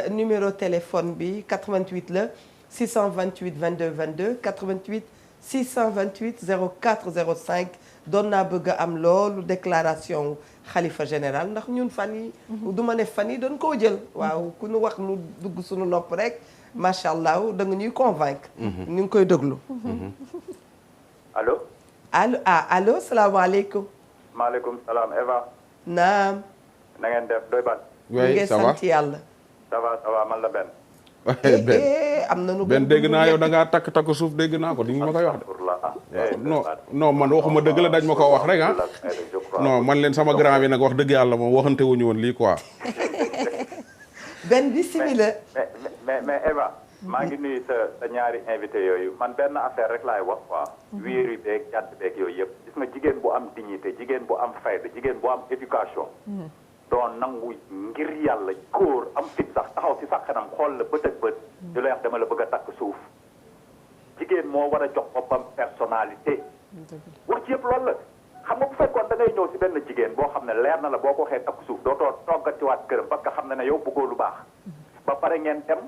numéro téléphone bi 88 la 628 22 22 88 628 04 05 doon naa bëgg a am loolu déclaration xalifa général ndax ñun fan yi du ma ne fan yi doon koo jël waaw ku ñu wax lu dugg suñu nopp rek macha allah da nga ñuy convaincre. ñu ngi koy déglu. allo. allo salaamaaleykum. maaleykum salaam Eva. naam. na ngeen def doy ban. oui ça va sant yàlla. ça va man la benn. am na nu benn dégg naa yow da ngaa takk suuf dégg naa ko di nga ma koy wax de. non man waxuma dëgg la dañ ma ko wax rek ah. non man leen sama grand bi nag wax dëgg yàlla moom waxante wuñu woon lii quoi. benn bismillah. mais Eva. maa ngi nuyu sa ñaari invité yooyu man benn affaire rek laay wax quoi. wéeru beeg jàdd beeg yooyu yëpp. gis nga jigéen bu am dignité jigéen bu am fayda jigéen bu am éducation. doon nangu ngir yàlla góor am fit sax taxaw si sax kanam xool la bët ak bët. di la wax dama la bëgg a takk suuf. jigéen moo war a jox boppam personnalité. wax ci yëpp loolu la. xam nga bu fekkoon da ngay ñëw si benn jigéen boo xam ne leer na la boo ko waxee takk suuf dootoo toggatiwaat këram parce que xam na ne yow bëggoo lu baax. ba pare ngeen dem.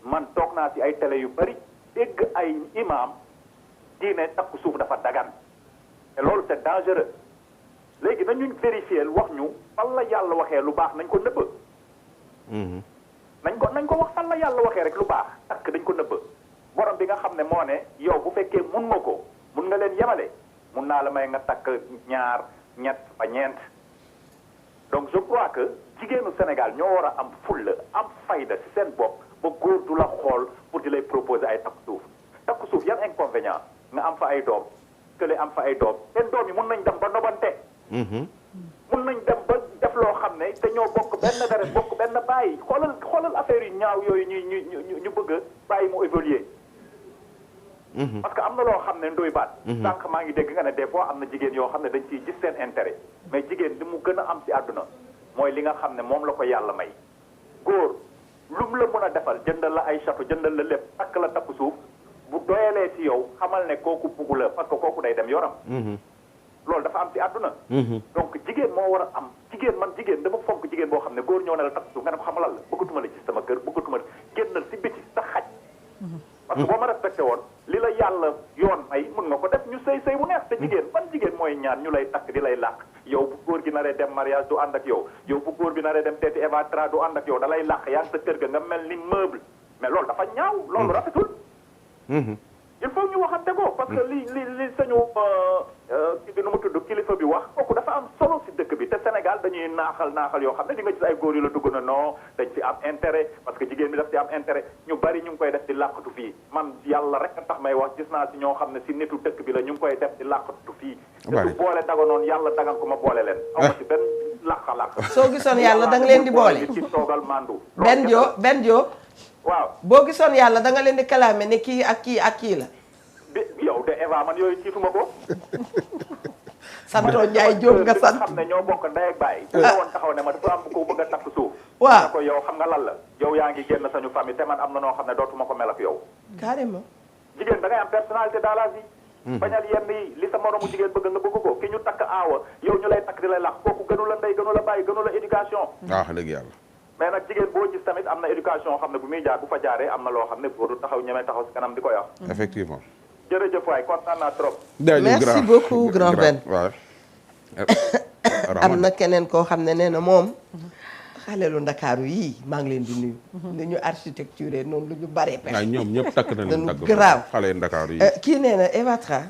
man toog naa ci ay télé yu bari dégg ay imam diine takku suuf dafa dagan te loolu c'est dangereux léegi nañu vérifier wax ñu fan la yàlla waxee lu baax nañ ko nëbb nañ ko wax fan la yàlla waxee rek lu baax takk dañ ko nëbb borom bi nga xam ne moo ne yow bu fekkee mun nga ko mun nga leen yemale mun naa la may nga takk ñaar ñett ba ñeent donc je crois que jigéenu Sénégal ñoo war a am fulla am fayda ci seen bopp ba góor du la xool pour di lay proposer ay takku suuf yan inconvénient nga am fa ay doom kële am fa ay doom seen doom yi mun nañ dem ba nobante mun nañ dem ba def loo xam ne te ñoo bokk benn deret bokk benn bàyyi xoolal affaire yu ñaaw yooyu ñu bëgg a bàyyi mu évoluer parce que am na loo xam ne ndoy baat sànq maa ngi dégg nga ne des fois am na jigéen yoo xam ne dañ ciy gis seen intérêt mais jigéen li mu gën a am ci àdduna mooy li nga xam ne moom la ko yàlla may góor lu mu la mën a defal jëndal la ay château jëndal la lépp takk la takku suuf bu doyalee ci yow xamal ne kooku buggu la parce que kooku day dem yoram loolu dafa am ci àdduna donc jigéen moo war a am jigéen dama fonk jigéen boo xam ne góor ñëw na la takku suuf nga ne ko xamalal la bëggatuma la ci sama kër bëggatuma la génnal ci biti sa xaj parce que boo ma respecté woon li la yàlla yoon may mun nga ko def ñu sëy bu neex te jigéen ban jigéen mooy ñaan ñu lay takk di lay làq yow bu góor gi naree dem mariage du ànd ak yow bu góor bi naree dem teeti Eva Tra du ànd ak yow da lay làq yaa ngi sa kër ga nga mel ni meuble mais loolu dafa ñaaw loolu rafetul il faut ñu waxante ko parce que li sañu ki bi nu mu tudd kilifa bi wax kooku dafa am solo si dëkk bi te Sénégal dañuy naaxal yoo xam ne di nga gis ay góor yu la dugg na non dañ fi am intérêt parce que jigéen bi daf ci am intérêt ñu bari ñu ngi koy def di làqatu fii man yàlla rek a tax may wax gis naa si ñoo xam ne si nitu dëkk bi la ñu ngi koy def di làqatu fii te su boole daganoon yàlla dagan ko ma boole leen aw si benn làq soo gisoon yàlla da nga leen di boole ci toogal mandu benn joo waaw boo gisoon yàlla da nga leen di kalaame ne kii ak kii la yow de Eva man yooyu ciituma ko santoo Njaay Jóob nga sant xam ne ñoo bokk ndey ak baay bu woon taxaw ne ma dafa am ko bëgg a takk suuf waaw ko yow xam nga lan la yow yaa ngi génn sañu famille te man am na noo xam ne dootuma ko mel ak yow carrément jigéen da ngay am personnalité dans la vie bañal yenn yi li sa moromu jigéen bëgg nga bëgg ko ki ñu takk aawa yow ñu lay takk di lay lax kooku gënu la ndey gënu la bàyyi gënu la éducation waaw dëgg yàlla mais nag jigéen boo gis tamit am na éducation xam ne bu muy jaar bu fa jaaree am na loo xam ne boo du taxaw ñemee taxaw si kanam di ko wax effectivement jërëjëf waay kontaan naa trop. merci beaucoup grand Ben. waaw. am na keneen koo xam ne nee na moom. xalelu ndakaaru yii maa ngi leen di nuyu. ni ñu architecture noonu lu ñu bare pexe. waaw ñoom ñëpp takk nañu dañu tagg grave xale ndakaaru yi. kii nee na Eva Tra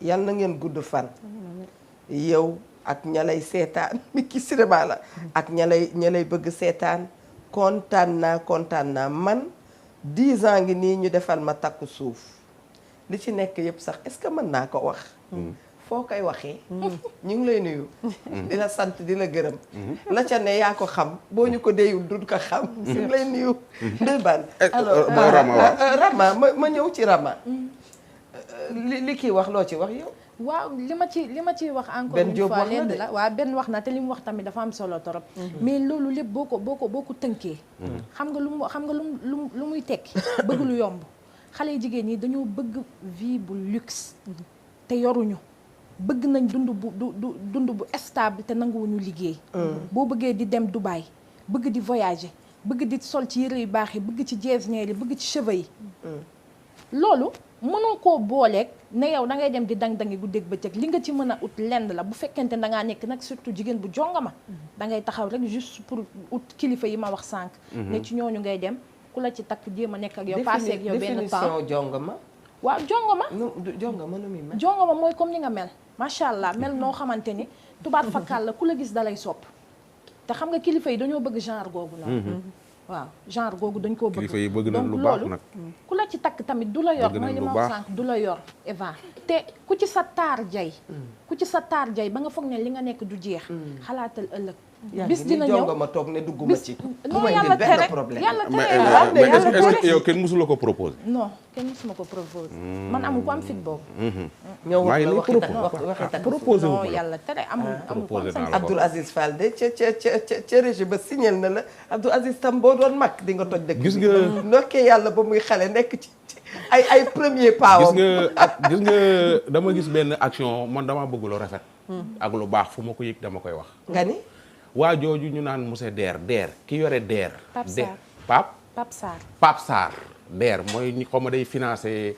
yal na ngeen gudd fan. yow ak ña lay seetaan mi ki cinéma la. ak ña lay bëgg seetaan kontaan naa man 10 ans ngi nii ñu defal ma takku suuf li ci nekk yëpp sax est-ce que mën naa ko wax. foo koy waxee. ñu ngi lay nuyu. di la sant di la gërëm. la ca ne yaa ko xam boo ñu ko déyul du ko xam. ñu ngi lay nuyu. Ndoye Bane. alors Rama ma ñëw ci Rama. li kii wax loo ci wax yow. waaw li ma ci wax encore une fois lenn la waaw benn wax na te li mu wax tamit dafa am solo torop mais loolu lépp boo ko tënkee. xam nga lu muy tekki bëgg lu yomb xale yu jigéen ñi dañoo bëgg vie bu luxe te yoruñu. bëgg nañ dund bu stable te nanguwuñu liggéey. boo bëggee di dem Dubaï bëgg di voyager bëgg di sol ci yére yu baax yi bëgg ci jeesneer yi bëgg ci cheveux yi. loolu mënoo koo booleeg ne yow da ngay dem di dang-dangi guddeeg bëccëg li nga ci mën a ut lenn la bu fekkente da ngaa nekk nag surtout jigéen bu jongama da ngay taxaw rek juste pour ut kilifa yi ma wax sànq. ne ci ñooñu ngay dem ku la ci takk jéem a nekk ak yow. passé ak yow benn temps définition jongama. waaw jongama. jongama nu muy mel. jongama mooy comme ni nga mel. macha allah mel noo xamante ni tubaat fakkaal la ku la gis dalay sopp te xam nga kilifa yi dañoo bëgg genre googu noonu. waaw genre googu dañ koo bëgg. kilifa yi bëgg nañ lu baax nag. ku la ci takk tamit du la yor mooy li ma wax sànq du la yor Eva te ku ci sa taar jay ba nga foog ne li nga nekk du jeex. xalaatal ëllëg. bis dina ñëw jonga ma toog ne dugguma ci. non yàlla tere yàlla tere mais est-ce que yow kenn mësula ko proposé. non kenn mësuma ko proposé. man amul ko am fit boobu. ñëw waxi takk proposé wu non yàlla tere amul ko am sañ. Abdoul Aziz Fall de ca régie ba signal na la Abdoul Aziz tam boo doon mag di nga toj dëkk. gis nga nokkee yàlla ba muy xale nekk ci ay premier pas. gis nga dama gis benn action man dama bëgg lu rafet. ak lu baax fu ma ko yëg dama koy wax. nga ni. waa jooju ñu naan monsieur Der ki yore Der. Pape Sarr Der mooy ñi xaw ma day financé.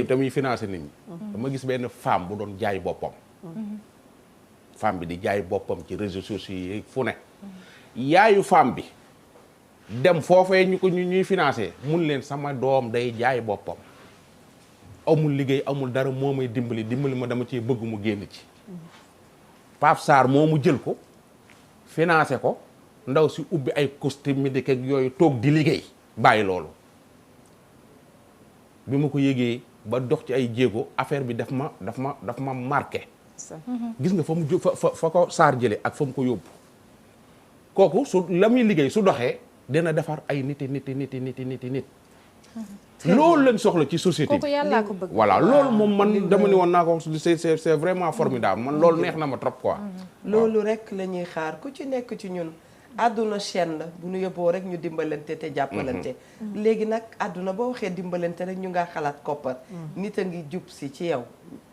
damuy financé nit ñi. dama gis benn femme bu doon jaay boppam. femme bi di jaay boppam ci réseaux sociaux yi fu ne. yaayu femme bi dem foofee ñuy financé mun leen sama doom day jaay boppam. amul liggéey amul dara moo may dimbali ma dama ci bëgg mu génn ci. Pape Sarr moo mu jël ko. financé ko ndaw si ubbi ay costume médical ak yooyu toog di liggéey bàyyi loolu bi ma ko yëgee ba dox ci ay jéego affaire bi daf ma marqué. gis nga fa ko Sarr jële ak fa mu ko yóbbu kooku su la muy liggéey su doxee dina defar ay nit loolu lañ soxla ci société kooku yàlla ko bëgg. voilà loolu moom man dama ni woon naa ko c'est vraiment formidable man loolu neex na ma trop quoi. loolu rek la ñuy xaar ku ci nekk ci ñun àdduna chaîne la bu ñu yóbboo rek ñu dimbalante te jàppalante. léegi nag àdduna boo waxee dimbalante rek ñu nga xalaat koppar. nit a ngi jub si ci yow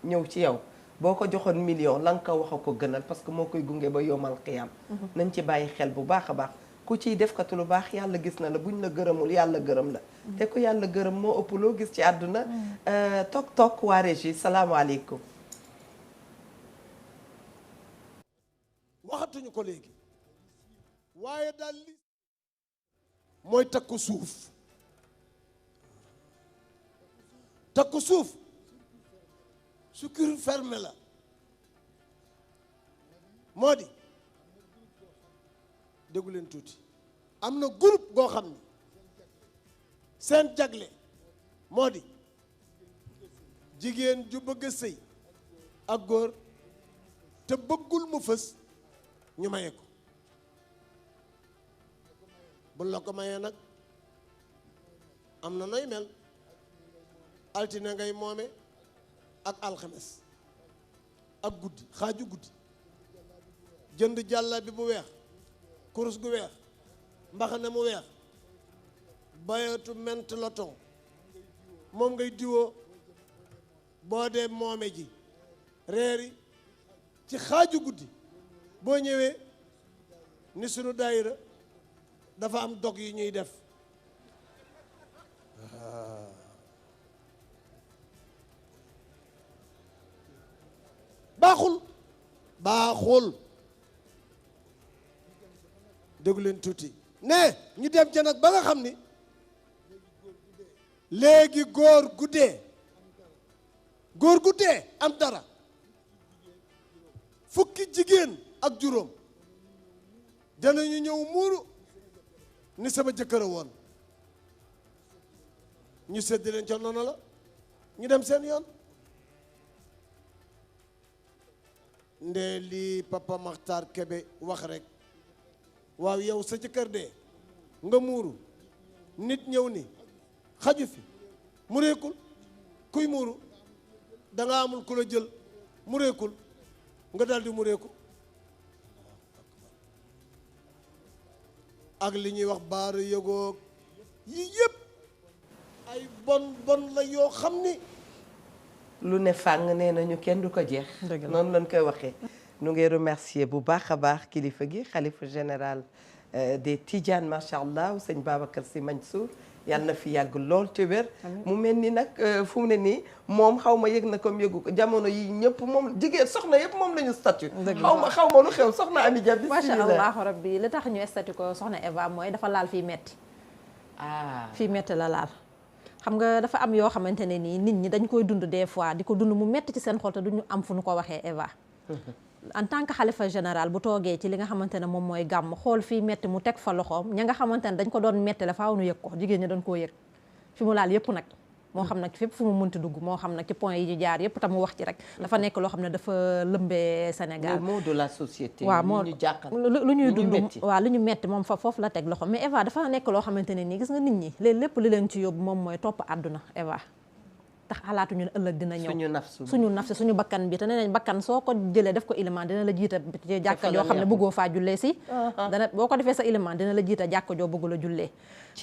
ñëw ci yow boo ko joxoon million la nga ko wax a ko gënal parce que moo koy gunge ba yomal xiyam. nañ ci bàyyi xel bu baax a baax. ku ciy def katu lu baax yàlla gis na la buñ la gërëmul yàlla gërëm la te ku yàlla gërëm moo ëpp loo gis ci àdduna. toog waa régie salaamaaleykum. waxatuñu ko léegi waaye daal li mooy takku suuf circuit fermé la moo di déggu leen tuuti am na groupe goo xam ne seen jagle moo di jigéen ju bëgg a sëy ak góor te bëggul mu fës ñu maye ko buñ la ko mayee nag am na nooy mel altine ngay moome ak alxames ak guddi xaaju guddi jënd jàlla bi bu weex kurus gu weex mbaxane mu weex bayatu ment loton moom ngay diwoo boo dee moome ji reeri ci xaaju guddi boo ñëwee ni sunu daayira dafa am dog yi ñuy def baaxul déglu leen tuuti ne ñu dem ca nag ba nga xam ni léegi góor gu dee am dara fukki jigéen ak juróom danañu ñëw muuru ni sama jëkkër a woon ñu sedd leen ca noonu la ñu dem seen yoon ndee lii Papa Makhtar Kébé wax rek waaw yow sa jëkkër dee nga muuru nit ñëw ni xaju fi mureekul kuy muuru da nga amul ku la jël mureekul nga daldi mureeku ak li ñuy wax baara yëgoog yi yëpp ay bon la yoo xam ni lu ne fàng nee nañu kenn du ko jeex noonu lañ koy waxee nu ngay remercier bu baax a baax kilifa gi xalifa général des Tidiane macha allah sëñ Babacar Sy Mansour yàlla na fi yàgg lool te wér mu mel ni nag fu mu ne nii moom xaw ma yëg na comme yëgu ko jamono yi ñëpp moom jigéen soxna yëpp moom la ñu statut xaw ma lu xew soxna Ami Dia macha allah rabbi li tax ñu statut ko soxna Eva mooy dafa laal fii metti fii metti la laal xam nga dafa am yoo xamante ne nii nit ñi dañ koy dund des fois di ko dund mu metti ci seen xol te duñu am fu ñu ko waxee Eva en tant que xalifa général bu toogee ci li nga xamante ne moom mooy gàmm xool fii metti mu teg fa loxoom ña nga xamante ne dañ ko doon metti la faaw nu yëg ko jigéen ñi dañ koo yëg fi mu laal yëpp nag moo xam nag fépp fu mu mënti dugg moo xam nag ci point yi ñu jaar yëpp tam mu wax ci rek dafa nekk loo xam ne dafa lëmbee Sénégal le mot de la société waaw moo lu ñuy dund waaw lu ñu metti moom foofu la teg loxo mais Eva dafa nekk loo xamante ne nii gis nga nit ñi lépp li leen ci yóbbu moom mooy topp àdduna Eva tax xalaatuñu ne ëllëg dina ñëw suñu nafsu suñu bakkan bi te nee nañ bakkan soo ko jëlee def ko iliman dina la jiita ci jàkka joo xam ne bëggoo faa jullee si dana boo ko defee sa iliman dina la jiita jàkka joo bëggu la jullee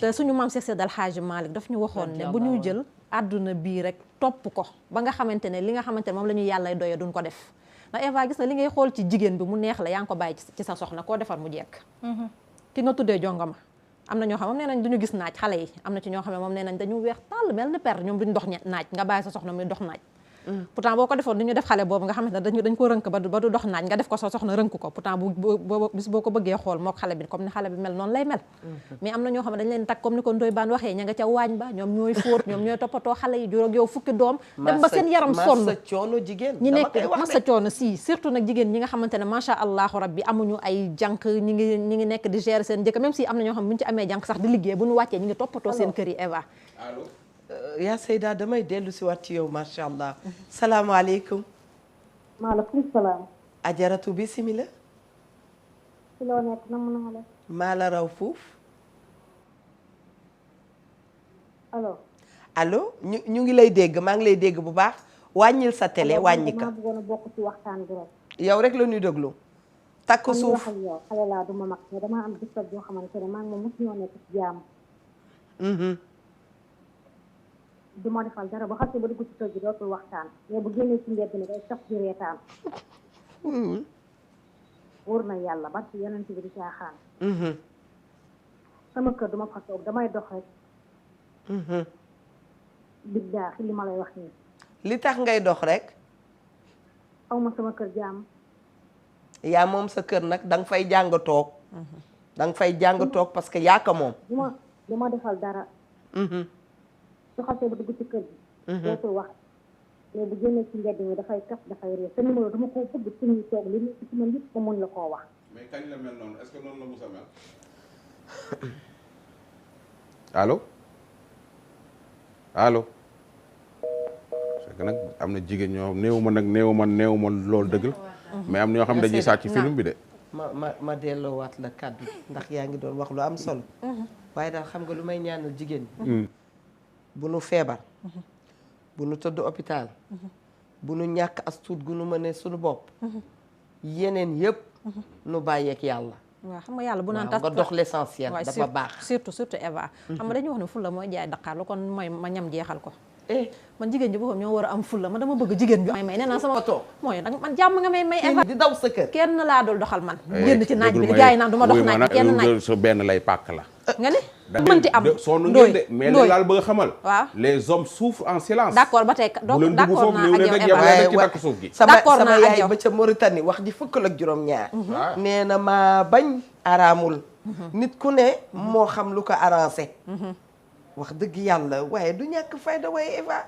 te suñu maam Cheikh Seydi El Hadji Malick daf ñu waxoon ne bu ñuy jël àdduna bii rek topp ko ba nga xamante ne li nga xamante ne moom la ñu yàlla doyee duñ ko def ndax Eva gis na li ngay xool ci jigéen bi mu neex la yaa ngi ko bàyyi ci sa soxna koo defar mu jekk ki nga tuddee jongama am na ñoo xam moom nee nañ duñu gis naaj xale yi am na ci ñoo xam ne moom nee nañ dañu weex tàll mel ni per ñoom duñ dox naaj nga bàyyi sa soxna muy dox naaj pourtant boo ko defoon du ñu def xale boobu nga xamante ne dañ ko rënk ba du dox naaj nga def ko sa soxna rënk ko pourtant bis boo ko bëggee xool mook xale bi comme ni xale bi mel noonu lay mel mais am na ñoo xam ne dañ leen takk comme ni ko Ndoye Bane waxee ña nga ca waañ ba ñoom ñooy fóot ñoom ñooy toppatoo xale yi juróog yow fukki doom dem ba seen yaram sonn ñi nekk masa coono si surtout nag jigéen ñi nga xamante ne macha allahu rabbi amuñu ay jànk ñi ngi nekk di gérer seen jëkk même si am na ñoo xam ne bu ñu ci amee jànk sax di liggéey bu ñu wàccee ñi ngi toppatoo seen kër yi Eva yaa Seyda damay dellu si waat ci yow macha allah salaamaaleykum. maaleykum salaam. ajaratu bisimilah. ci loo nekk na mën a la. maa la raw fuuf. allo. ñu ngi lay dégg maa ngi lay dégg bu baax wàññil sa télé wàññi ka. maa bëggoon a bokk ci waxtaan bi rek. yow rek la ñuy déglu. takk suuf man yow xale laa du ma mag mais damaa am jëkkër joo xamante ne maa ngi moom mos ñoo nekk ci jàmm. du ma defal dara ba xasee ba dugg ci kër gi dootul waxtaan mais bu génnee ci mbedd mi day saf di reetaan. wóor na yàlla ba ci yeneen bi di caaxaan. sama kër du ma fa toog damay dox rek. billaahi li ma lay wax nii. li tax ngay dox rek. aw ma sama kër jàmm. yaa moom sa kër nag da nga fay jàng toog. da nga fay jàng toog parce que yaa ko moom. du ma defal dara. su xasee ba dugg ci kër gi. dootul wax mais bu génnee ci mbedd mi dafay kaf dafay réer sa numéro dama koo bëgg ci ñuy toog li nekk ci man yëpp ko mën la koo wax. mais kañ la mel noonu est-ce que noonu la musa mel. allo allo. c'est que nag am na jigéen ñoo néew ma loolu dëgg la. mais am na ñoo xam ne dañuy sàcc ci film bi de. ma delloowaat la kàddu ndax yaa ngi doon wax lu am solo. waaye daal xam nga lu may ñaanal jigéen ñi. bu nu feebar. bu nu tëdd hôpital. bu nu ñàkk as tuut gu nu mënee suñu bopp. yeneen yëpp. nu bàyyeek yàlla. waaw xam nga yàlla bu naan tas nga dox l'essentiel dafa baax. surtout Eva. xam nga dañuy wax ne fulla mooy jaay Dakar lu kon mooy ma ñam jeexal ko. man jigéen ji boppam ñoo war a am fulla man dama bëgg jigéen bi may nee naa sama toog mooy nag man jàmm nga may Eva di daw sa kër kenn laa dul doxal man génn ci naaj bi jaay naan du ma dox naaj kenn naaj so benn lay pàkk la nga ni mënti am sonn ngeen de mais li laal bëgg a xamal waaw les hommes souffrent en silence d'accord ba tey d'accord naa ak yow Eva ci dakk suuf gi sama yaay ba ca Mauritanie wax ji fukk ak juróom-ñaar nee na maa bañ araamul nit ku ne moo xam lu ko arrangé wax dëgg yàlla waaye du ñàkk fayda waaye Eva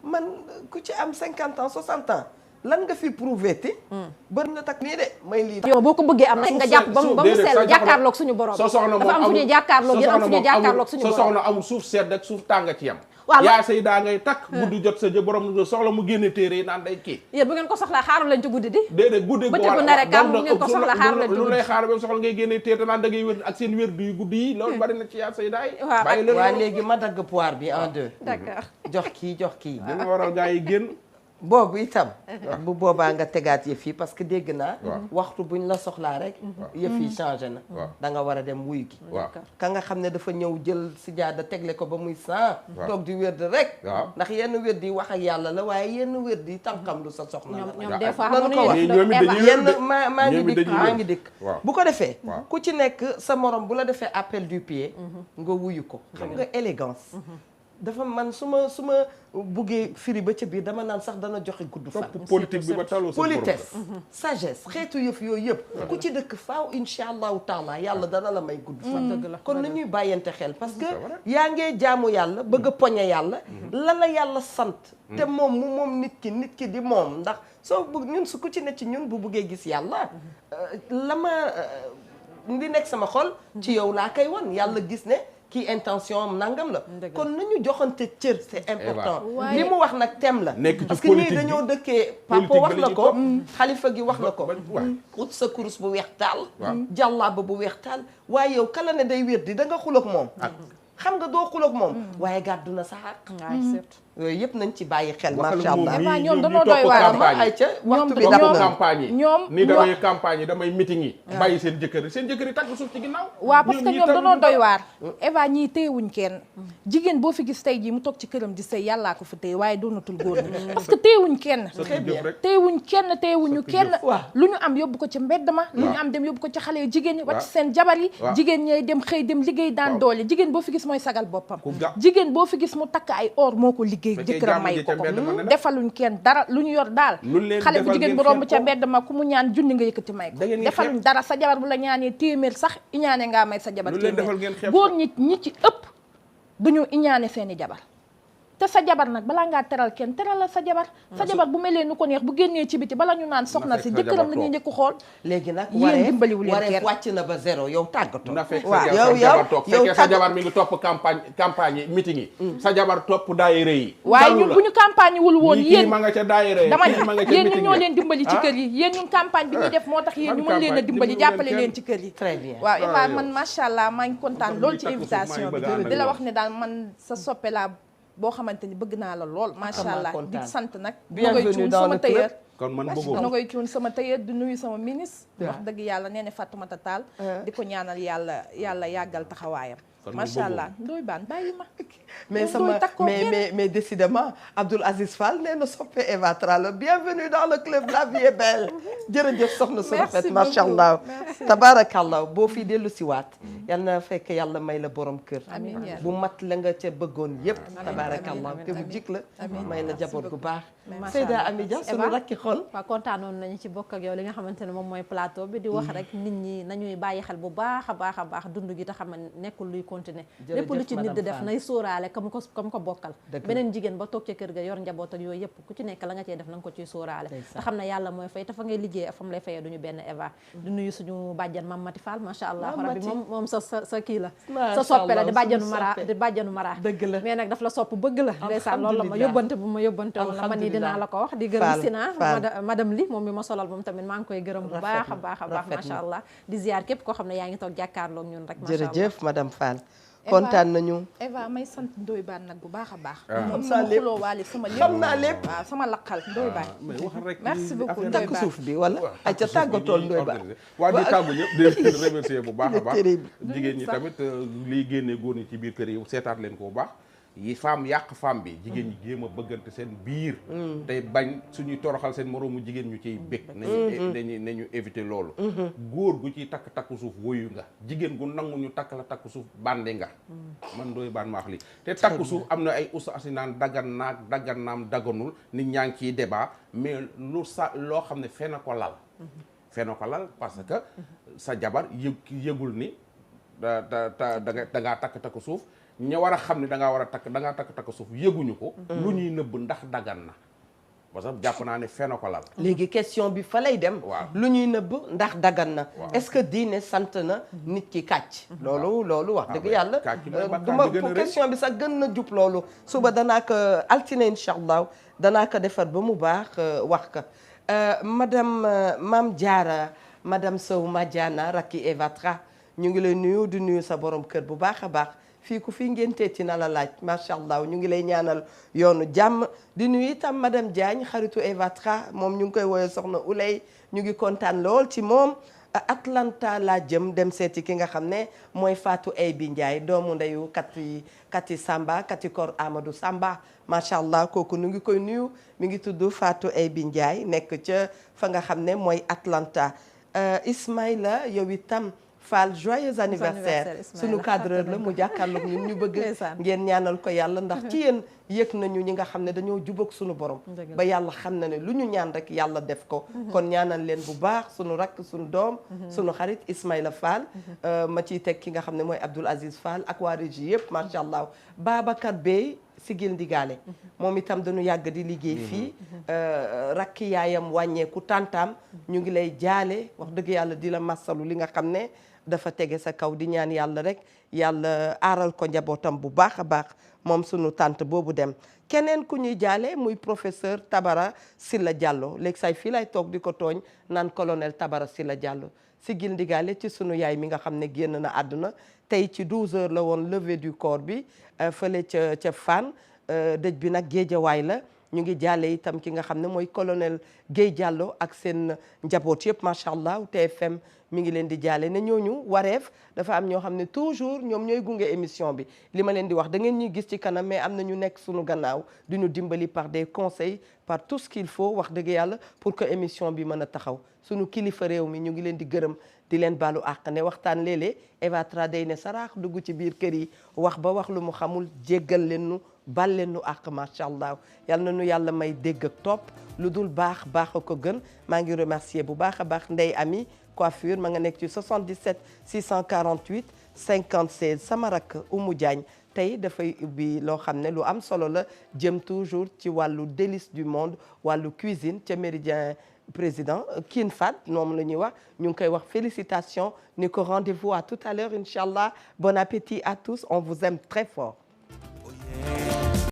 man ku ci am 50 ans 60 ans lan nga fi prouvé te bër na tak nii de may lii yow boo ko bëggee am na nga jàpp ba mu sell jàkkaarloog suñu borom dafa am fu ñuy jàkkaarloog yéen am fu ñuy jàkkaarloog suñu borom sa soxna amul suuf sedd ak suuf tàng ci yam yaa say daa ngay takk guddi jot sa borom soxla mu génne téere yi naan day kii yéen bu ngeen ko soxlaa xaaru leen ci guddi di déedéet guddi bëccëg bu nare kam bu ngeen ko soxlaa xaaru leen ci lu guddi lay xaar ba soxla ngay génne téere naan da ngay wér ak seen wér du guddi yi loolu bari na ci yaa say daay bàyyi leen waa léegi ma dagg poire bi en deux d'accord jox kii dina waral gaa yi génn boobu itam bu boobaa nga tegaat yëf yi parce que dégg naa waxtu buñ la soxlaa rek yëf yi changé na da nga war a dem wuyu gi ka nga xam ne dafa ñëw jël sijaada tegle ko ba muy san toog di wérd rek ndax yenn wérd yi wax ak yàlla la waaye yenn wérd yi tànkam lu sa soxna la ñoom des fois nanu ko wax yenn maa ngi dikk bu ko defee ku ci nekk sa morom bu la defee appel du pied nga wuyu ko xam nga élégance dafa man su ma buggee firi ba ca biir dama naan sax dana joxe gudd fan politique bi ba taloo sa politesse sagesse xeetu yëf yooyu yëpp ku ci dëkk faaw insha allahu taala yàlla dana la may gudd fan kon nañuy bàyyante xel parce que yaa ngee jaamu yàlla bëgg a poñe yàlla la la yàlla sant te moom nit ki di moom ndax soo bëgg ñun su ku ci ne ci ñun bu buggee gis yàlla la ma li nekk sama xol ci yow laa koy wan yàlla gis ne kii intention am nangam la kon nañu joxante cër c'est important li mu wax nag thème la parce que ñii dañoo dëkkee papa wax na ko xalifa gi wax na ko ut sa kurus bu weex taal jàllaaba bu weex taal waaye yow kala ne day wér di da nga xuloog moom xam nga doo xuloog moom waaye gàddu na sa xaq yooyu yëpp nañ ci bàyyi xel macha allah ñoom dañoo doy waar ay ca waxtu bi topp daf na campagne yi ñoom ni damay campagne yi damay meeting yi bàyyi seen jëkkër yi tàgg suuf ci ginnaaw waaw parce que ñoom dañoo doy waar Eva ñii téyewuñ kenn jigéen boo fi gis tey jii mu toog ci këram di sëy yàllaa ko fa téye waaye doonatul góor ñi parce que téyewuñ kenn téyewuñu kenn lu ñu am yóbbu ko ci mbedd ma lu ñu am dem yóbbu ko ci xale yu jigéen ñi wàcc seen jabar yi jigéen ñay dem xëy dem liggéey daan doole jigéen boo fi gis mooy sagal boppam jigéen boo fi gis mu takk ay or moo ko liggéey jëkkëram may ko defaluñ kenn dara lu ñu yor daal xale bu jigéen bu romb ca mbedd ma ku mu ñaan junni nga yëkkati may ko defaluñ dara sa jabar bu la ñaanee téeméer sax iñaane ngaa may sa jabar téeméer góor ñi ci ëpp duñu iñaane seeni jabar te sa jabar nag balaa ngaa teral kenn teral la sa jabar bu melee nu ko neex bu génnee ci biti bala ñu naan soxna si jëkkëram la ñuy njëkk xool léegi nag yéen dimbaliwu leen wareef wàcc na ba zéro yow tàggatoo na fekk yow sa jabar mi ngi topp campagne yi meeting yi sa jabar topp daayira yi waaye ñun bu ñu campagne wul woon yéen ma nga ca daayira yi dama yéen ñun ñoo leen dimbali ci kër yi yéen ñun campagne bi ñuy def moo tax yéen ñu mën leen a dimbali jàppale leen ci kër yi très bien waaw Eva man macha allah maa ngi kontaan loolu ci invitation bi di la wax ne daal man sa soppe laa boo xamante ni bëgg naa la lool macha allah di sant nag bienvenue cuun dans sama le club tailleur kon man bëggoo na koy cuun sama tailleur di nuyu sama ministre wax dëgg yàlla nee ne Fatoumata Tall di ko ñaanal yàlla yàggal taxawaayam macha allah Ndoye Bane bàyyi ma mais décidément Abdoul Aziz Fall nee na soppe Eva Tralo bienvenue dans le club la vie est belle jërëjëf soxna su rafet macha allah tabarakallah boo fi dellu si waat yal na fekk yàlla may la borom kër bu mat la nga ca bëggoon yëpp tabarakallah te bu jik la may la jaboot gu baax Seyda Ami Dia sunu rakki xol waaw kontaanoon nañu ci bokk ak yow li nga xamante ne moom mooy plateau bi di wax rek nit ñi nañuy bàyyi xel bu baax a baax dund gi te xam ne nekkul luy continuer lépp lu ci nit di def nay sóoraale comme ko bokkal beneen jigéen ba toog ca kër ga yor njaboot ak yooyu yëpp ku ci nekk la nga cee def na nga ko ciy sóoraale te xam ne yàlla mooy fay te fa ngay liggéey fa mu lay fayee duñu benn Eva di nuyu suñu bàjjan Mam Mati Fall macha allah rabbi moom sa kii la sa soppe la di bàjjanu mara dëgg la mais nag daf la sopp bëgg la ndeysaan loolu la ma yóbbante bu ma yóbbante woon la man nii dinaa la ko wax di gërëm Sina madame Li moom mi ma solal moom tamit maa ngi koy gërëm bu baax a baax macha allah di ziar képp koo xam ne yaa ngi toog jàkkaarloog ñun rek macha allah jërëjëf madame Fall kontaan nañu Eva may sant Ndoye Bane nag bu baax a baax moom sama xuloo waale sama lépp xam naa lépp waaw sama laqal Ndoye Bane merci beaucoup Ndoye takk Bane suuf bi wala ay ca tàggatool Ndoye Bane waa di tàggu ñëpp di leen remercier bu baax a baax jigéen ñi tamit liy génnee góor ñi ci biir kër yi seetaat leen ko bu baax yi femme yàq femme bi jigéen ñi jéem a bëggante seen biir tey bañ suñuy toroxal seen moroomu jigéen ñu ciy bég nañu éviter loolu góor gu ciy takk suuf woyu nga jigéen gu nangu ñu takk la takk suuf bandi nga man Ndoye Bane ma wax li te takk suuf am na ay usta asinaan daggan naam daganul nit ñaa ngi ciy débat mais loo xam ne fee na ko lal parce que sa jabar yëgul ni da ngaa takk suuf ña war a xam ne da ngaa takk suuf yëguñu ko lu ñuy nëbb ndax dagan na parce que jàpp naa ne fee na ko lal léegi question bi fa lay dem waaw lu ñuy nëbb ndax dagan na est-ce que diine sant na nit ki kàcc loolu wax dëgg yàlla duma question bi sax gën na jub loolu suba danaa ko altine incha allah danaa ko defar ba mu baax wax ka madame Mame Diarra madame Sow Madiana rakki Eva Tra ñu ngi lay nuyu di nuyu sa borom kër bu baax a baax fii ku fi ngeen teeti na la laaj macha allah ñu ngi lay ñaanal yoonu jàmm di nuyu itam madame Diagne xaritu Eva Tra moom ñu ngi koy woowee soxna Ulay ñu ngi kontaan lool ci moom Atlanta laa jëm dem seeti ki nga xam ne mooy Fatou Eybi Ndiaye doomu ndeyu kati Samba kati kor Amadou Samba macha allah kooku ñu ngi koy nuyu mi ngi tudd Fatou Eybi Ndiaye nekk ca fa nga xam ne mooy Atlanta Ismaïla yow itam Fall joyeux anniversaire sunu cadreur la mu jàkkaarloog ñun ñu bëgg ngeen ñaanal ko yàlla ndax ci yéen yëg nañu ñi nga xam ne dañoo jubóog sunu borom ba yàlla xam na ne lu ñu ñaan rek yàlla def ko kon ñaanal leen bu baax sunu rakk sunu doom sunu xarit Ismaïla Fall ma ciy teg ki nga xam ne mooy Abdoul Aziz Fall ak waa régie yëpp macha allah Babacar Bey Sigil Ndigaale moom itam dañu yàgg di liggéey fii rakki yaayam wàññeeku tantam ñu ngi lay jaale wax dëgg yàlla di la massalu li nga xam ne dafa tege sa kaw di ñaan yàlla rek yàlla aaral ko njabootam bu baax a baax moom sunu tante boobu dem keneen ku ñuy jaale muy professeur Tabara Silla Diallo léegi say fii lay toog di ko tooñ naan colonel Tabara Silla Diallo Sigil Ndigaale ci sunu yaay mi nga xam ne génn na àdduna tey ci 12h la woon levée du corps bi fële ca Fann dëj bi nag Géejawaay la ñu ngi jaale itam ki nga xam ne mooy colonel Guèye Diallo ak seen njaboot yëpp macha allah TFM mi ngi leen di jaale ne ñooñu wareef dafa am ñoo xam ne toujours ñoom ñooy gunge émission bi li ma leen di wax da ngeen ñuy gis ci kanam mais am na ñu nekk suñu gannaaw di ñu dimbali par des conseils par tout ce qu'il faut wax dëgg yàlla pour que émission bi mën a taxaw suñu kilifa réew mi ñu ngi leen di gërëm di leen baalu àq ne waxtaan léeg-léeg Eva Tra day ne saraax dugg ci biir kër yi wax ba wax lu mu xamul jéggal leen nu bal leen nu àq macha allah yal na nu yàlla may dégg ak topp lu dul baax a ko gën maa ngi remercier bu baax a baax Ndey Ami coiffure ma nga nekk ci 77 648 56 sama rakk Oumou Diagne tey dafay ubbi loo xam ne lu am solo la jëm toujours ci wàllu délice du monde wàllu cuisine ca Méridien président King Fahd moom la ñuy wax ñu ngi koy wax félicitations ni ko rendez-vous à tout à l'heure inchallah bon appétit à tous on vous aime très fort